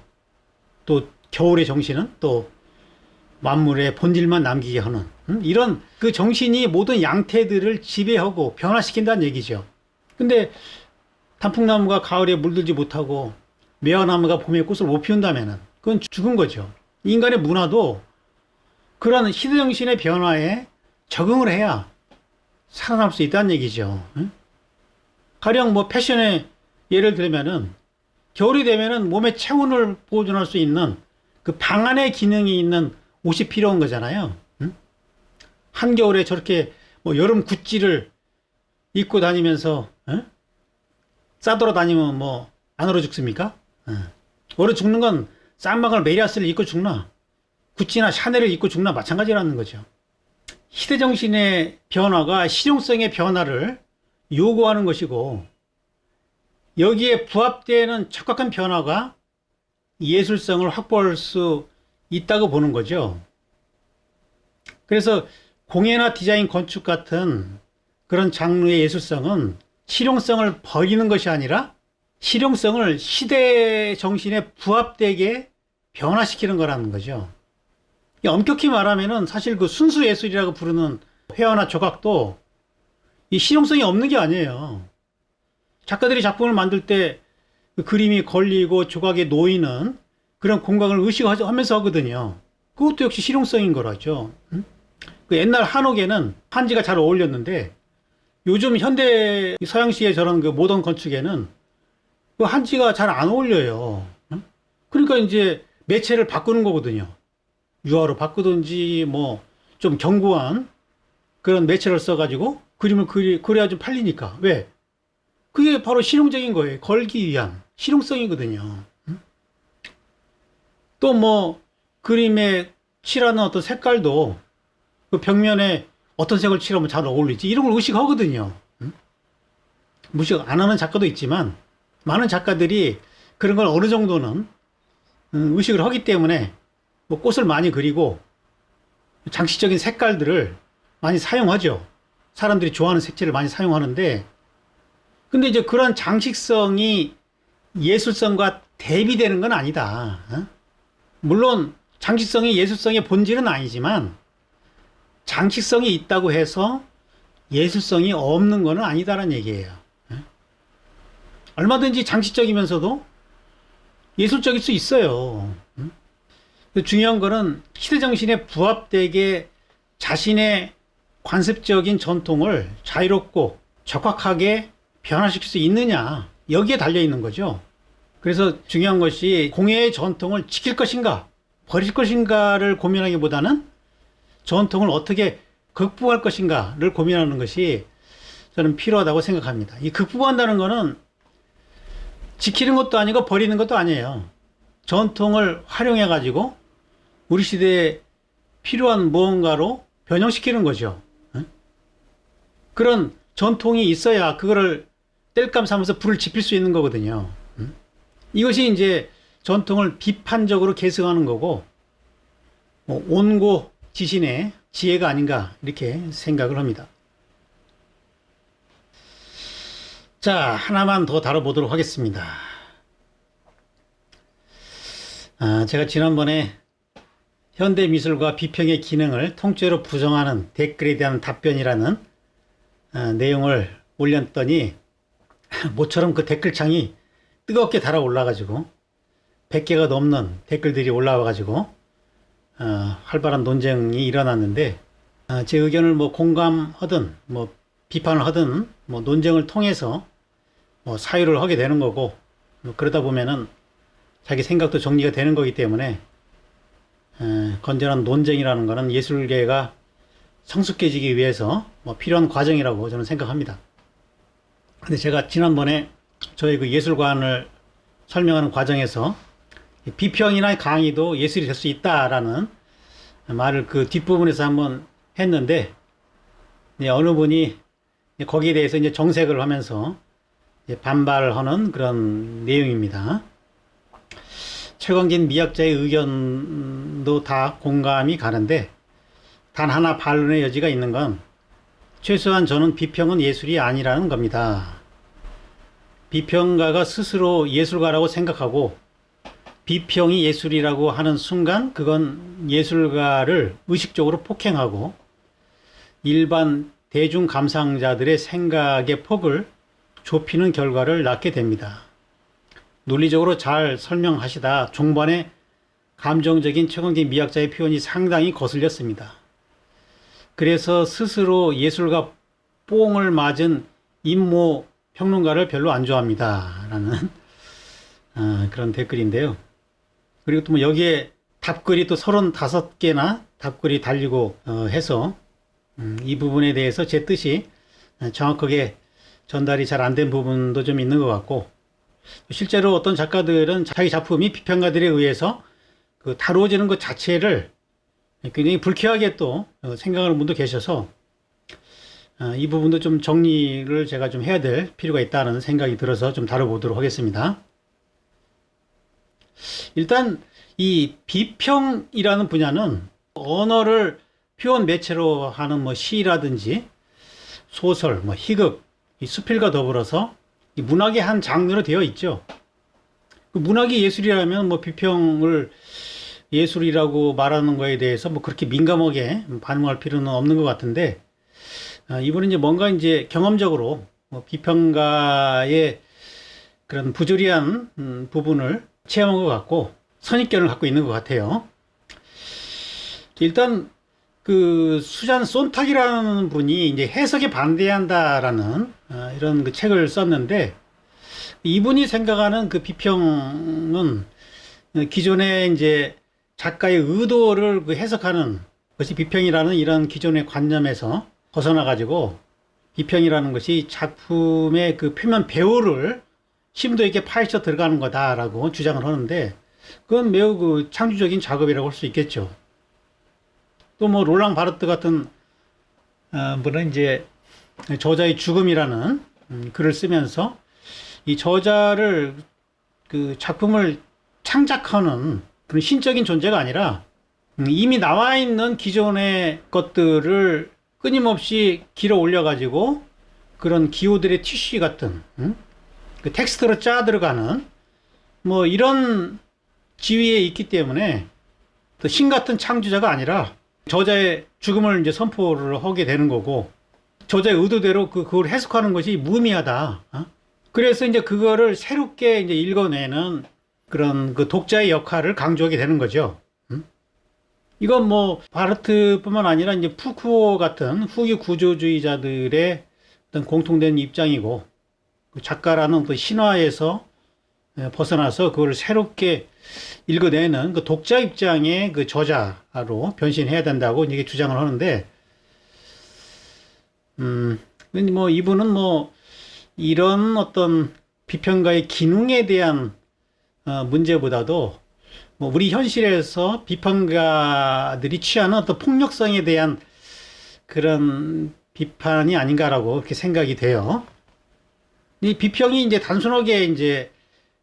또 겨울의 정신은 또 만물의 본질만 남기게 하는 이런 그 정신이 모든 양태들을 지배하고 변화시킨다는 얘기죠. 근데 단풍나무가 가을에 물들지 못하고 매화나무가 봄에 꽃을 못 피운다면은 그건 죽은 거죠. 인간의 문화도 그런 시대정신의 변화에 적응을 해야 살아남을 수 있다는 얘기죠. 가령 뭐 패션의 예를 들면은 겨울이 되면은 몸의 체온을 보존할 수 있는 그 방안의 기능이 있는 옷이 필요한 거잖아요. 한겨울에 저렇게 뭐 여름 구찌를 입고 다니면서 싸돌아 다니면 뭐 안 얼어 죽습니까? 얼어 죽는 건 싼방울 메리아스를 입고 죽나 구찌나 샤넬을 입고 죽나 마찬가지라는 거죠. 시대정신의 변화가 실용성의 변화를 요구하는 것이고, 여기에 부합되는 적확한 변화가 예술성을 확보할 수 있다고 보는 거죠. 그래서 공예나 디자인, 건축 같은 그런 장르의 예술성은 실용성을 버리는 것이 아니라 실용성을 시대 정신에 부합되게 변화시키는 거라는 거죠. 엄격히 말하면은 사실 그 순수 예술이라고 부르는 회화나 조각도 이 실용성이 없는 게 아니에요. 작가들이 작품을 만들 때 그 그림이 걸리고 조각에 놓이는 그런 공간을 의식하면서 하거든요. 그것도 역시 실용성인 거라죠. 그 옛날 한옥에는 한지가 잘 어울렸는데 요즘 현대 서양식의 저런 그 모던 건축에는 그 한지가 잘 안 어울려요. 그러니까 이제 매체를 바꾸는 거거든요. 유화로 바꾸든지 뭐 좀 견고한 그런 매체를 써가지고 그림을 그려야 좀 팔리니까. 왜? 그게 바로 실용적인 거예요. 걸기 위한 실용성이거든요. 또 뭐 그림에 칠하는 어떤 색깔도 그 벽면에 어떤 색을 칠하면 잘 어울리지 이런 걸 의식하거든요. 무식 안 하는 작가도 있지만 많은 작가들이 그런 걸 어느 정도는 의식을 하기 때문에 뭐 꽃을 많이 그리고 장식적인 색깔들을 많이 사용하죠. 사람들이 좋아하는 색채를 많이 사용하는데, 근데 이제 그런 장식성이 예술성과 대비되는 건 아니다. 물론 장식성이 예술성의 본질은 아니지만 장식성이 있다고 해서 예술성이 없는 건 아니다라는 얘기예요. 얼마든지 장식적이면서도 예술적일 수 있어요. 중요한 거는 시대정신에 부합되게 자신의 관습적인 전통을 자유롭고 적확하게 변화시킬 수 있느냐, 여기에 달려 있는 거죠. 그래서 중요한 것이 공예의 전통을 지킬 것인가 버릴 것인가를 고민하기보다는 전통을 어떻게 극복할 것인가를 고민하는 것이 저는 필요하다고 생각합니다. 이 극복한다는 거는 지키는 것도 아니고 버리는 것도 아니에요. 전통을 활용해 가지고 우리 시대에 필요한 무언가로 변형시키는 거죠. 그런 전통이 있어야 그거를 뗄감 삼아서 불을 지필 수 있는 거거든요. 이것이 이제 전통을 비판적으로 계승하는 거고, 온고 지신의 지혜가 아닌가 이렇게 생각을 합니다. 자, 하나만 더 다뤄보도록 하겠습니다. 제가 지난번에 현대미술과 비평의 기능을 통째로 부정하는 댓글에 대한 답변이라는 내용을 올렸더니 모처럼 그 댓글창이 뜨겁게 달아올라가지고 100개가 넘는 댓글들이 올라와가지고 활발한 논쟁이 일어났는데, 제 의견을 뭐 공감하든 뭐 비판을 하든 뭐 논쟁을 통해서 뭐 사유를 하게 되는 거고, 그러다 보면은 자기 생각도 정리가 되는 거기 때문에 건전한 논쟁이라는 것은 예술계가 성숙해지기 위해서 뭐 필요한 과정이라고 저는 생각합니다. 근데 제가 지난번에 저희 그 예술관을 설명하는 과정에서 비평이나 강의도 예술이 될 수 있다라는 말을 그 뒷부분에서 한번 했는데, 어느 분이 거기에 대해서 이제 정색을 하면서 반발하는 그런 내용입니다. 최광진 미학자의 의견도 다 공감이 가는데, 단 하나 반론의 여지가 있는 건 최소한 저는 비평은 예술이 아니라는 겁니다. 비평가가 스스로 예술가라고 생각하고 비평이 예술이라고 하는 순간 그건 예술가를 의식적으로 폭행하고 일반 대중 감상자들의 생각의 폭을 좁히는 결과를 낳게 됩니다. 논리적으로 잘 설명하시다 종반에 감정적인 최광진 미학자의 표현이 상당히 거슬렸습니다. 그래서 스스로 예술가 뽕을 맞은 임모 평론가를 별로 안 좋아합니다. 라는 그런 댓글인데요. 그리고 또 뭐 여기에 답글이 또 35개나 답글이 달리고 해서 이 부분에 대해서 제 뜻이 정확하게 전달이 잘 안 된 부분도 좀 있는 것 같고, 실제로 어떤 작가들은 자기 작품이 비평가들에 의해서 그 다루어지는 것 자체를 굉장히 불쾌하게 또 생각하는 분도 계셔서 이 부분도 좀 정리를 제가 좀 해야 될 필요가 있다는 생각이 들어서 좀 다뤄보도록 하겠습니다. 일단 이 비평이라는 분야는 언어를 표현 매체로 하는 뭐 시라든지 소설, 뭐 희극, 이 수필과 더불어서 이 문학의 한 장르로 되어 있죠. 그 문학이 예술이라면 뭐 비평을 예술이라고 말하는 거에 대해서 뭐 그렇게 민감하게 반응할 필요는 없는 것 같은데, 이분은 이제 뭔가 이제 경험적으로 뭐 비평가의 그런 부조리한 부분을 체험한 것 같고 선입견을 갖고 있는 것 같아요. 일단 그 수잔 손탁이라는 분이 이제 해석에 반대한다라는 이런 그 책을 썼는데, 이분이 생각하는 그 비평은 기존의 이제 작가의 의도를 그 해석하는 것이 비평이라는 이런 기존의 관념에서 벗어나 가지고 비평이라는 것이 작품의 그 표면 배우를 심도 있게 파헤쳐 들어가는 거다라고 주장을 하는데, 그건 매우 그 창조적인 작업이라고 할 수 있겠죠. 또 뭐 롤랑 바르트 같은 분은 이제 저자의 죽음이라는 글을 쓰면서 이 저자를 그 작품을 창작하는 그런 신적인 존재가 아니라 이미 나와 있는 기존의 것들을 끊임없이 길어 올려 가지고 그런 기호들의 티슈 같은 그 텍스트로 짜 들어가는 뭐 이런 지위에 있기 때문에 또 신 같은 창조자가 아니라 저자의 죽음을 이제 선포를 하게 되는 거고, 저자의 의도대로 그걸 해석하는 것이 무의미하다. 그래서 이제 그거를 새롭게 이제 읽어내는 그런 그 독자의 역할을 강조하게 되는 거죠. 이건 뭐 바르트뿐만 아니라 이제 푸쿠오 같은 후기 구조주의자들의 어떤 공통된 입장이고, 그 작가라는 그 신화에서 벗어나서 그걸 새롭게 읽어내는 그 독자 입장의 그 저자로 변신해야 된다고 이게 주장을 하는데, 근데 뭐 이분은 뭐 이런 어떤 비평가의 기능에 대한 문제보다도 뭐 우리 현실에서 비평가들이 취하는 어떤 폭력성에 대한 그런 비판이 아닌가라고 그렇게 생각이 돼요. 이 비평이 이제 단순하게 이제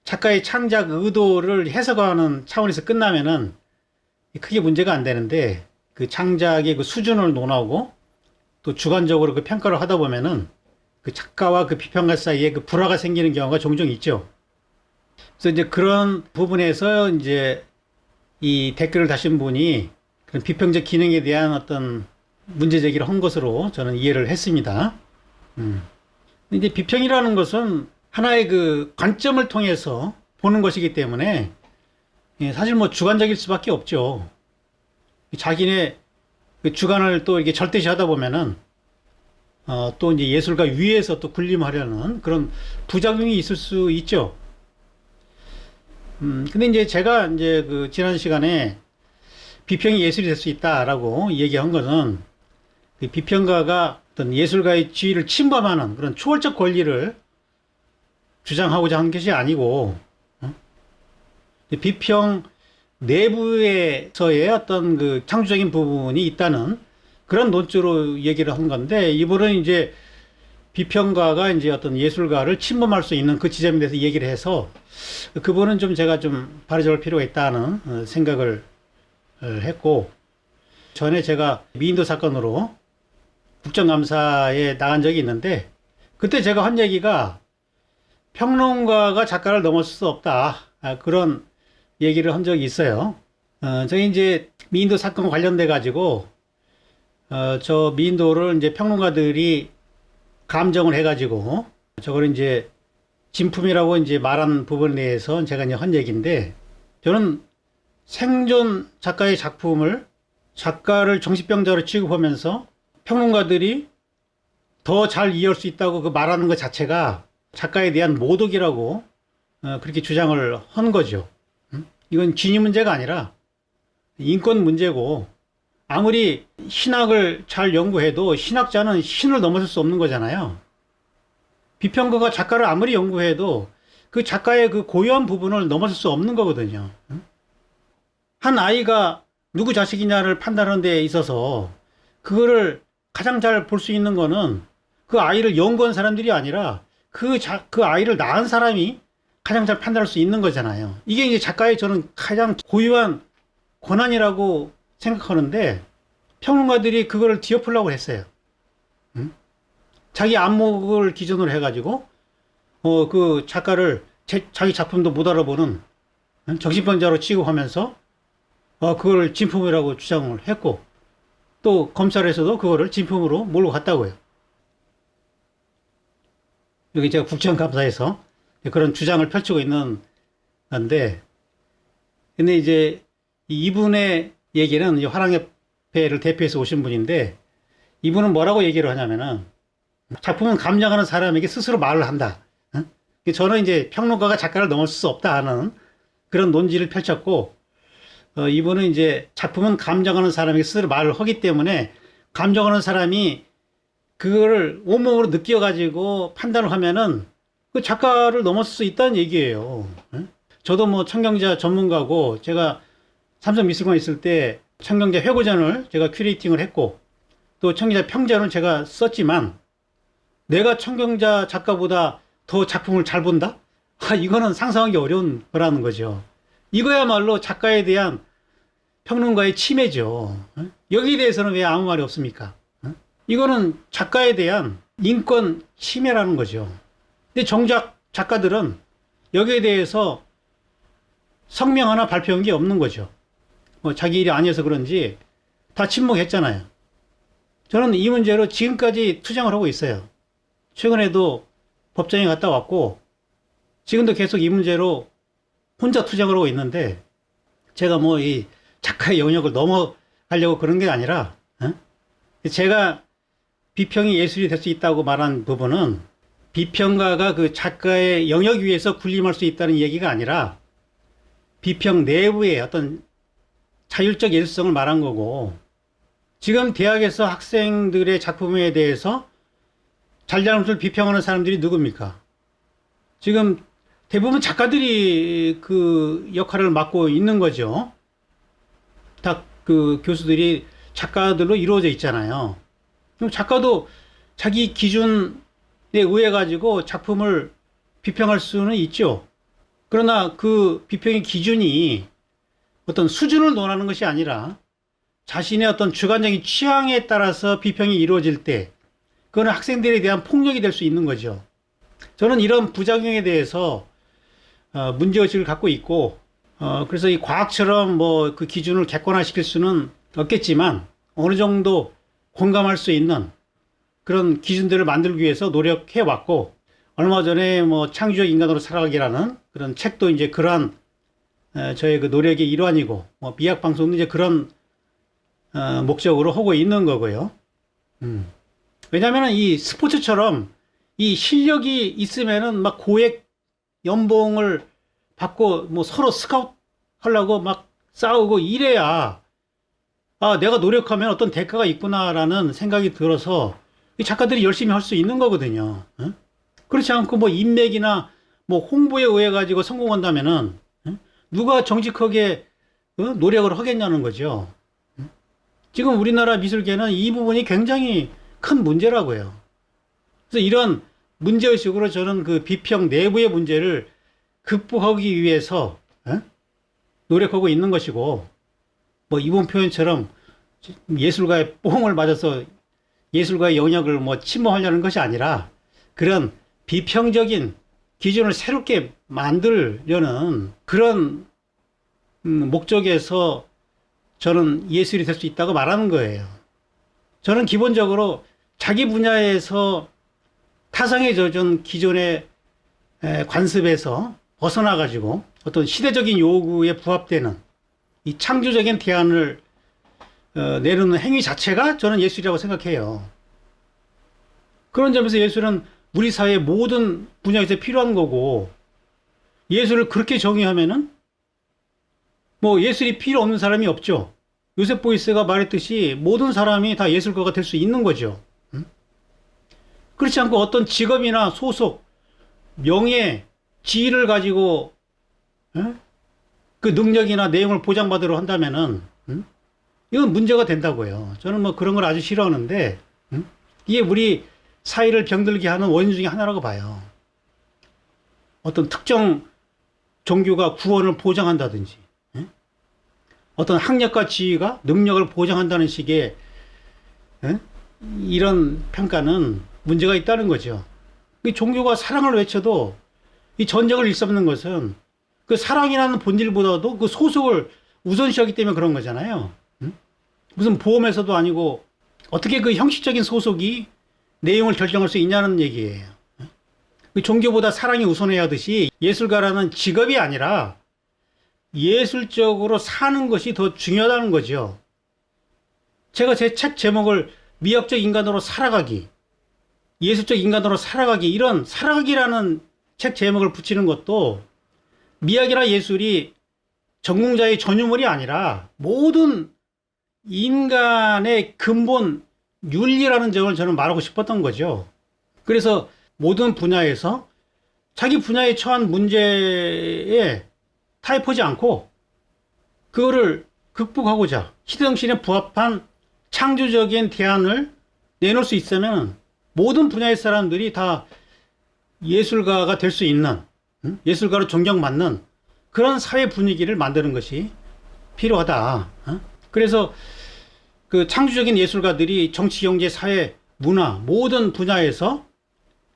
작가의 창작 의도를 해석하는 차원에서 끝나면은 크게 문제가 안 되는데, 그 창작의 그 수준을 논하고 또 주관적으로 그 평가를 하다 보면은 그 작가와 그 비평가 사이에 그 불화가 생기는 경우가 종종 있죠. 그래서 이제 그런 부분에서 이제 이 댓글을 다신 분이 그런 비평적 기능에 대한 어떤 문제 제기를 한 것으로 저는 이해를 했습니다. 근데 이제 비평이라는 것은 하나의 그 관점을 통해서 보는 것이기 때문에 사실 뭐 주관적일 수밖에 없죠. 자기네 그 주관을 또 이렇게 절대시하다 보면은 또 이제 예술가 위에서 또 군림하려는 그런 부작용이 있을 수 있죠. 근데 이제 제가 이제 그 지난 시간에 비평이 예술이 될 수 있다라고 얘기한 것은 그 비평가가 어떤 예술가의 지위를 침범하는 그런 초월적 권리를 주장하고자 한 것이 아니고, 비평 내부에서의 어떤 그 창조적인 부분이 있다는 그런 논조로 얘기를 한 건데, 이분은 이제 비평가가 이제 어떤 예술가를 침범할 수 있는 그 지점에 대해서 얘기를 해서 그분은 좀 제가 좀 바로잡을 필요가 있다는 생각을 했고, 전에 제가 미인도 사건으로 국정감사에 나간 적이 있는데, 그때 제가 한 얘기가 평론가가 작가를 넘어설 수 없다. 그런 얘기를 한 적이 있어요. 저희 이제 미인도 사건 관련돼 가지고 저 미인도를 이제 평론가들이 감정을 해가지고 저걸 이제 진품이라고 이제 말한 부분에 대해서 제가 이제 한 얘기인데, 저는 생존 작가의 작가를 정신병자로 취급하면서 평론가들이 더 잘 이해할 수 있다고 그 말하는 것 자체가 작가에 대한 모독이라고 그렇게 주장을 한 거죠. 이건 진위 문제가 아니라 인권 문제고, 아무리 신학을 잘 연구해도 신학자는 신을 넘어설 수 없는 거잖아요. 비평가가 작가를 아무리 연구해도 그 작가의 그 고유한 부분을 넘어설 수 없는 거거든요. 한 아이가 누구 자식이냐를 판단하는 데 있어서 그거를 가장 잘 볼 수 있는 거는 그 아이를 연구한 사람들이 아니라 그 아이를 낳은 사람이 가장 잘 판단할 수 있는 거잖아요. 이게 이제 작가의 저는 가장 고유한 권한이라고 생각하는데, 평론가들이 그거를 뒤엎으려고 했어요. 자기 안목을 기준으로 해가지고 그 작가를 자기 작품도 못 알아보는 정신병자로 취급하면서 그걸 진품이라고 주장을 했고, 또 검찰에서도 그거를 진품으로 몰고 갔다고요. 여기 제가 국정감사에서 그런 주장을 펼치고 있는 건데, 근데 이제 이분의 얘기는 화랑협회를 대표해서 오신 분인데, 이분은 뭐라고 얘기를 하냐면은 작품은 감정하는 사람에게 스스로 말을 한다. 저는 이제 평론가가 작가를 넘어설 수 없다 하는 그런 논지를 펼쳤고, 이분은 이제 작품은 감정하는 사람에게 스스로 말을 하기 때문에 감정하는 사람이 그거를 온몸으로 느껴가지고 판단을 하면은 그 작가를 넘어설 수 있다는 얘기예요. 저도 뭐 청경자 전문가고, 제가 삼성미술관에 있을 때 청경자 회고전을 제가 큐레이팅을 했고, 또 청경자 평전을 제가 썼지만, 내가 청경자 작가보다 더 작품을 잘 본다? 이거는 상상하기 어려운 거라는 거죠. 이거야말로 작가에 대한 평론가의 침해죠. 여기에 대해서는 왜 아무 말이 없습니까? 이거는 작가에 대한 인권 침해라는 거죠. 근데 정작 작가들은 여기에 대해서 성명 하나 발표한 게 없는 거죠. 자기 일이 아니어서 그런지 다 침묵했잖아요. 저는 이 문제로 지금까지 투쟁을 하고 있어요. 최근에도 법정에 갔다 왔고, 지금도 계속 이 문제로 혼자 투쟁을 하고 있는데, 제가 뭐 이 작가의 영역을 넘어가려고 그런 게 아니라, 제가 비평이 예술이 될 수 있다고 말한 부분은 비평가가 그 작가의 영역 위에서 군림할 수 있다는 얘기가 아니라 비평 내부의 어떤 자율적 예술성을 말한 거고, 지금 대학에서 학생들의 작품에 대해서 잘잘못을 비평하는 사람들이 누굽니까? 지금 대부분 작가들이 그 역할을 맡고 있는 거죠. 다 그 교수들이 작가들로 이루어져 있잖아요. 그럼 작가도 자기 기준에 의해 가지고 작품을 비평할 수는 있죠. 그러나 그 비평의 기준이 어떤 수준을 논하는 것이 아니라 자신의 어떤 주관적인 취향에 따라서 비평이 이루어질 때, 그거는 학생들에 대한 폭력이 될 수 있는 거죠. 저는 이런 부작용에 대해서 문제의식을 갖고 있고, 그래서 이 과학처럼 뭐 그 기준을 객관화시킬 수는 없겠지만 어느 정도 공감할 수 있는 그런 기준들을 만들기 위해서 노력해 왔고, 얼마 전에 뭐 창조적 인간으로 살아가기라는 그런 책도 이제 그러한 저의 그 노력의 일환이고, 뭐 미학 방송도 이제 그런 목적으로 하고 있는 거고요. 왜냐하면 이 스포츠처럼 이 실력이 있으면은 막 고액 연봉을 받고 뭐 서로 스카우트 하려고 막 싸우고 이래야 내가 노력하면 어떤 대가가 있구나라는 생각이 들어서 이 작가들이 열심히 할 수 있는 거거든요. 그렇지 않고 뭐 인맥이나 뭐 홍보에 의해 가지고 성공한다면은 누가 정직하게 노력을 하겠냐는 거죠. 지금 우리나라 미술계는 이 부분이 굉장히 큰 문제라고요. 그래서 이런 문제의식으로 저는 그 비평 내부의 문제를 극복하기 위해서 노력하고 있는 것이고, 뭐 이번 표현처럼 예술가의 뽕을 맞아서 예술가의 영역을 뭐 침범하려는 것이 아니라 그런 비평적인 기준을 새롭게 만들려는 그런 목적에서 저는 예술이 될 수 있다고 말하는 거예요. 저는 기본적으로 자기 분야에서 타성에 젖은 기존의 관습에서 벗어나 가지고 어떤 시대적인 요구에 부합되는 이 창조적인 대안을 내놓는 행위 자체가 저는 예술이라고 생각해요. 그런 점에서 예술은 우리 사회의 모든 분야에서 필요한 거고, 예술을 그렇게 정의하면은 뭐 예술이 필요 없는 사람이 없죠. 요셉 보이스가 말했듯이 모든 사람이 다 예술가가 될 수 있는 거죠. 그렇지 않고 어떤 직업이나 소속, 명예, 지위를 가지고 그 능력이나 내용을 보장받으려 한다면은 이건 문제가 된다고요. 저는 뭐 그런 걸 아주 싫어하는데 이게 우리 사회를 병들게 하는 원인 중에 하나라고 봐요. 어떤 특정 종교가 구원을 보장한다든지 어떤 학력과 지위가 능력을 보장한다는 식의 이런 평가는 문제가 있다는 거죠. 이 종교가 사랑을 외쳐도 이 전쟁을 일삼는 것은 그 사랑이라는 본질보다도 그 소속을 우선시하기 때문에 그런 거잖아요. 무슨 보험회사도 아니고 어떻게 그 형식적인 소속이 내용을 결정할 수 있냐는 얘기예요. 그 종교보다 사랑이 우선해야 하듯이 예술가라는 직업이 아니라 예술적으로 사는 것이 더 중요하다는 거죠. 제가 제 책 제목을 미학적 인간으로 살아가기, 예술적 인간으로 살아가기, 이런 살아가기라는 책 제목을 붙이는 것도 미학이나 예술이 전공자의 전유물이 아니라 모든 인간의 근본 윤리라는 점을 저는 말하고 싶었던 거죠. 그래서 모든 분야에서 자기 분야에 처한 문제에 타협하지 않고 그거를 극복하고자 시대정신에 부합한 창조적인 대안을 내놓을 수 있으면 모든 분야의 사람들이 다 예술가가 될 수 있는, 예술가로 존경받는 그런 사회 분위기를 만드는 것이 필요하다. 그래서 그 창조적인 예술가들이 정치, 경제, 사회, 문화 모든 분야에서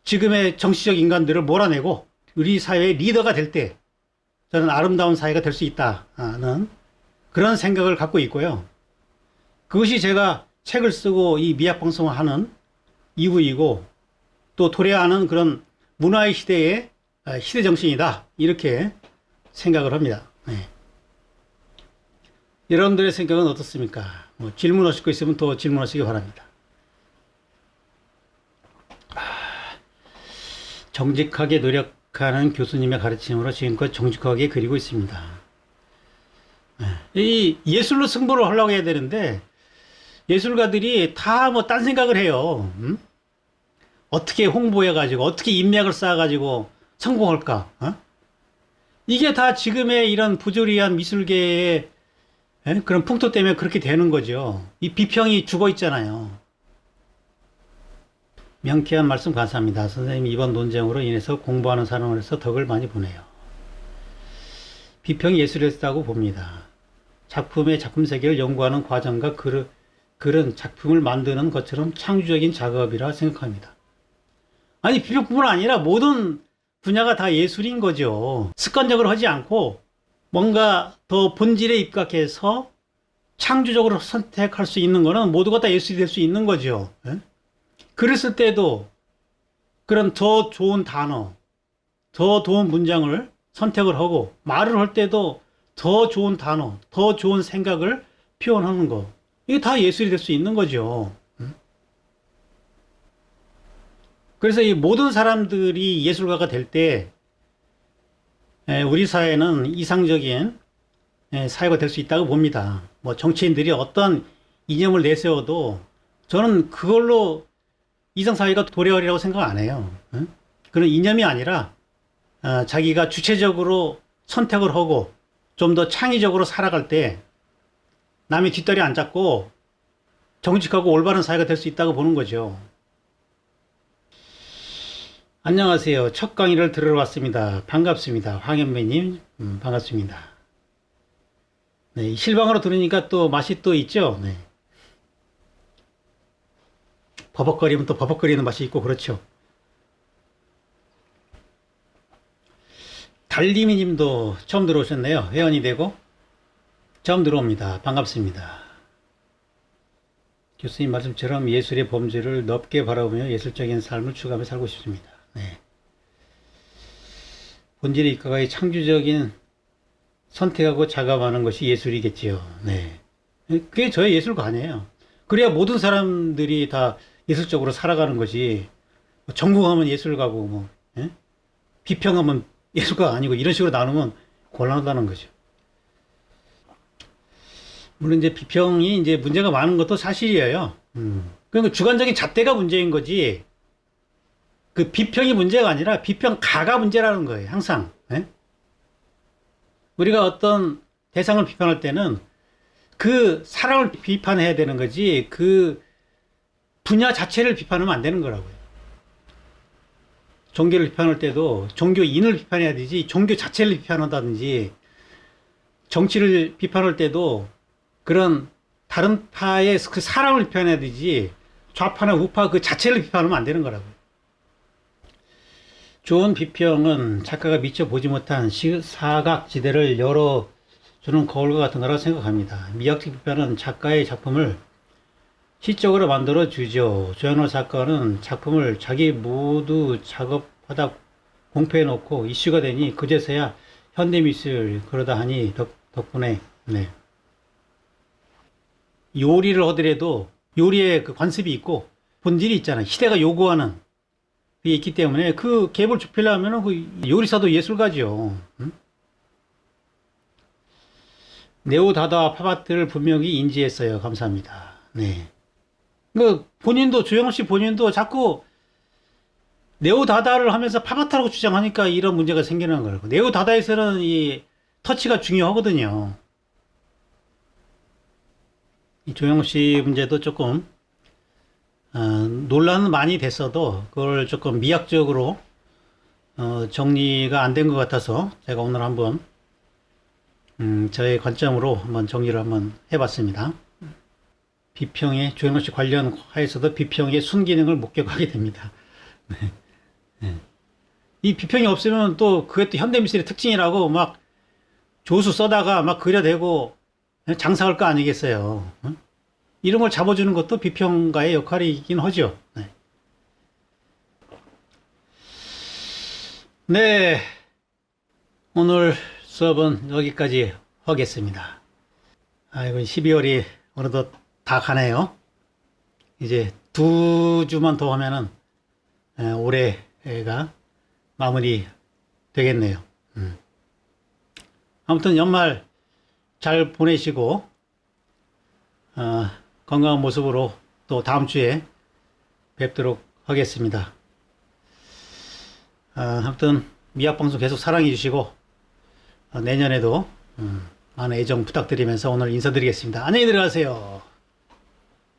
지금의 정치적 인간들을 몰아내고 우리 사회의 리더가 될 때 저는 아름다운 사회가 될 수 있다는 그런 생각을 갖고 있고요. 그것이 제가 책을 쓰고 이 미학방송을 하는 이유이고 또 도래하는 그런 문화의 시대의 시대 정신이다, 이렇게 생각을 합니다. 네. 여러분들의 생각은 어떻습니까? 뭐 질문하실 거 있으면 또 질문하시기 바랍니다. 정직하게 노력하는 교수님의 가르침으로 지금껏 정직하게 그리고 있습니다. 이 예술로 승부를 하려고 해야 되는데 예술가들이 다 뭐 딴 생각을 해요. 어떻게 홍보해가지고 어떻게 인맥을 쌓아가지고 성공할까? 이게 다 지금의 이런 부조리한 미술계의 그런 풍토 때문에 그렇게 되는 거죠. 이 비평이 죽어 있잖아요. 명쾌한 말씀 감사합니다. 선생님 이번 논쟁으로 인해서 공부하는 사람으로서 덕을 많이 보네요. 비평이 예술이었다고 봅니다. 작품의 작품 세계를 연구하는 과정과 그런 작품을 만드는 것처럼 창조적인 작업이라 생각합니다. 아니, 비평뿐만 아니라 모든 분야가 다 예술인 거죠. 습관적으로 하지 않고 뭔가 더 본질에 입각해서 창조적으로 선택할 수 있는 거는 모두가 다 예술이 될 수 있는 거죠. 그랬을 때도 그런 더 좋은 단어, 더 좋은 문장을 선택을 하고 말을 할 때도 더 좋은 단어, 더 좋은 생각을 표현하는 거. 이게 다 예술이 될 수 있는 거죠. 그래서 이 모든 사람들이 예술가가 될 때 우리 사회는 이상적인 사회가 될 수 있다고 봅니다. 뭐 정치인들이 어떤 이념을 내세워도 저는 그걸로 이상사회가 도래하리라고 생각 안 해요. 그런 이념이 아니라 자기가 주체적으로 선택을 하고 좀 더 창의적으로 살아갈 때 남의 뒷다리 안 잡고 정직하고 올바른 사회가 될 수 있다고 보는 거죠. 안녕하세요. 첫 강의를 들으러 왔습니다. 반갑습니다. 황현배님, 반갑습니다. 네, 실방으로 들으니까 또 맛이 또 있죠. 네. 버벅거리면 또 버벅거리는 맛이 있고 그렇죠. 달리미 님도 처음 들어오셨네요. 회원이 되고 처음 들어옵니다. 반갑습니다. 교수님 말씀처럼 예술의 범주를 넓게 바라보며 예술적인 삶을 추구하며 살고 싶습니다. 네. 본질의 입각의 창조적인 선택하고 작업하는 것이 예술이겠지요. 네. 그게 저의 예술관이에요. 그래야 모든 사람들이 다 예술적으로 살아가는 것이, 전공하면 예술가고, 뭐, 예? 비평하면 예술가가 아니고, 이런 식으로 나누면 곤란하다는 거죠. 물론 이제 비평이 이제 문제가 많은 것도 사실이에요. 그러니까 주관적인 잣대가 문제인 거지, 그 비평이 문제가 아니라 비평가가 문제라는 거예요. 항상. 예? 우리가 어떤 대상을 비판할 때는 그 사람을 비판해야 되는 거지, 그 분야 자체를 비판하면 안 되는 거라고요. 종교를 비판할 때도 종교인을 비판해야 되지, 종교 자체를 비판한다든지, 정치를 비판할 때도 그런 다른 파의 그 사람을 비판해야 되지, 좌파나 우파 그 자체를 비판하면 안 되는 거라고요. 좋은 비평은 작가가 미처 보지 못한 사각지대를 열어주는 거울과 같은 거라고 생각합니다. 미학적 비판은 작가의 작품을 시적으로 만들어 주죠. 조현호 작가는 작품을 자기 모두 작업하다 공표해 놓고 이슈가 되니 그제서야 현대미술 그러다 하니 덕분에, 네. 요리를 하더라도 요리에 그 관습이 있고 본질이 있잖아요. 시대가 요구하는 게 있기 때문에 그 갭을 좁히려면 그 요리사도 예술가죠. 응? 네오다다 팝아트를 분명히 인지했어요. 감사합니다. 네. 그 본인도, 조영호 씨 본인도 자꾸 네오다다를 하면서 팝아트라고 주장하니까 이런 문제가 생기는 거예요. 네오다다에서는 이 터치가 중요하거든요. 이 조영호 씨 문제도 조금 논란은 많이 됐어도 그걸 조금 미학적으로 정리가 안 된 것 같아서 제가 오늘 한번 저의 관점으로 한번 정리를 한번 해봤습니다. 비평의 조영호 씨 관련하여서도 비평의 순기능을 목격하게 됩니다. 네. 네. 이 비평이 없으면 또 그것도 현대미술의 특징이라고 막 조수 써다가 막 그려대고 장사할 거 아니겠어요. 응? 이런 걸 잡아주는 것도 비평가의 역할이긴 하죠. 네. 네. 오늘 수업은 여기까지 하겠습니다. 아이고, 12월이 어느덧 다 가네요. 이제 2주만 더 하면은 올해가 마무리 되겠네요. 아무튼 연말 잘 보내시고 건강한 모습으로 또 다음 주에 뵙도록 하겠습니다. 아무튼 미학방송 계속 사랑해 주시고 내년에도 많은 애정 부탁드리면서 오늘 인사드리겠습니다. 안녕히 들어가세요.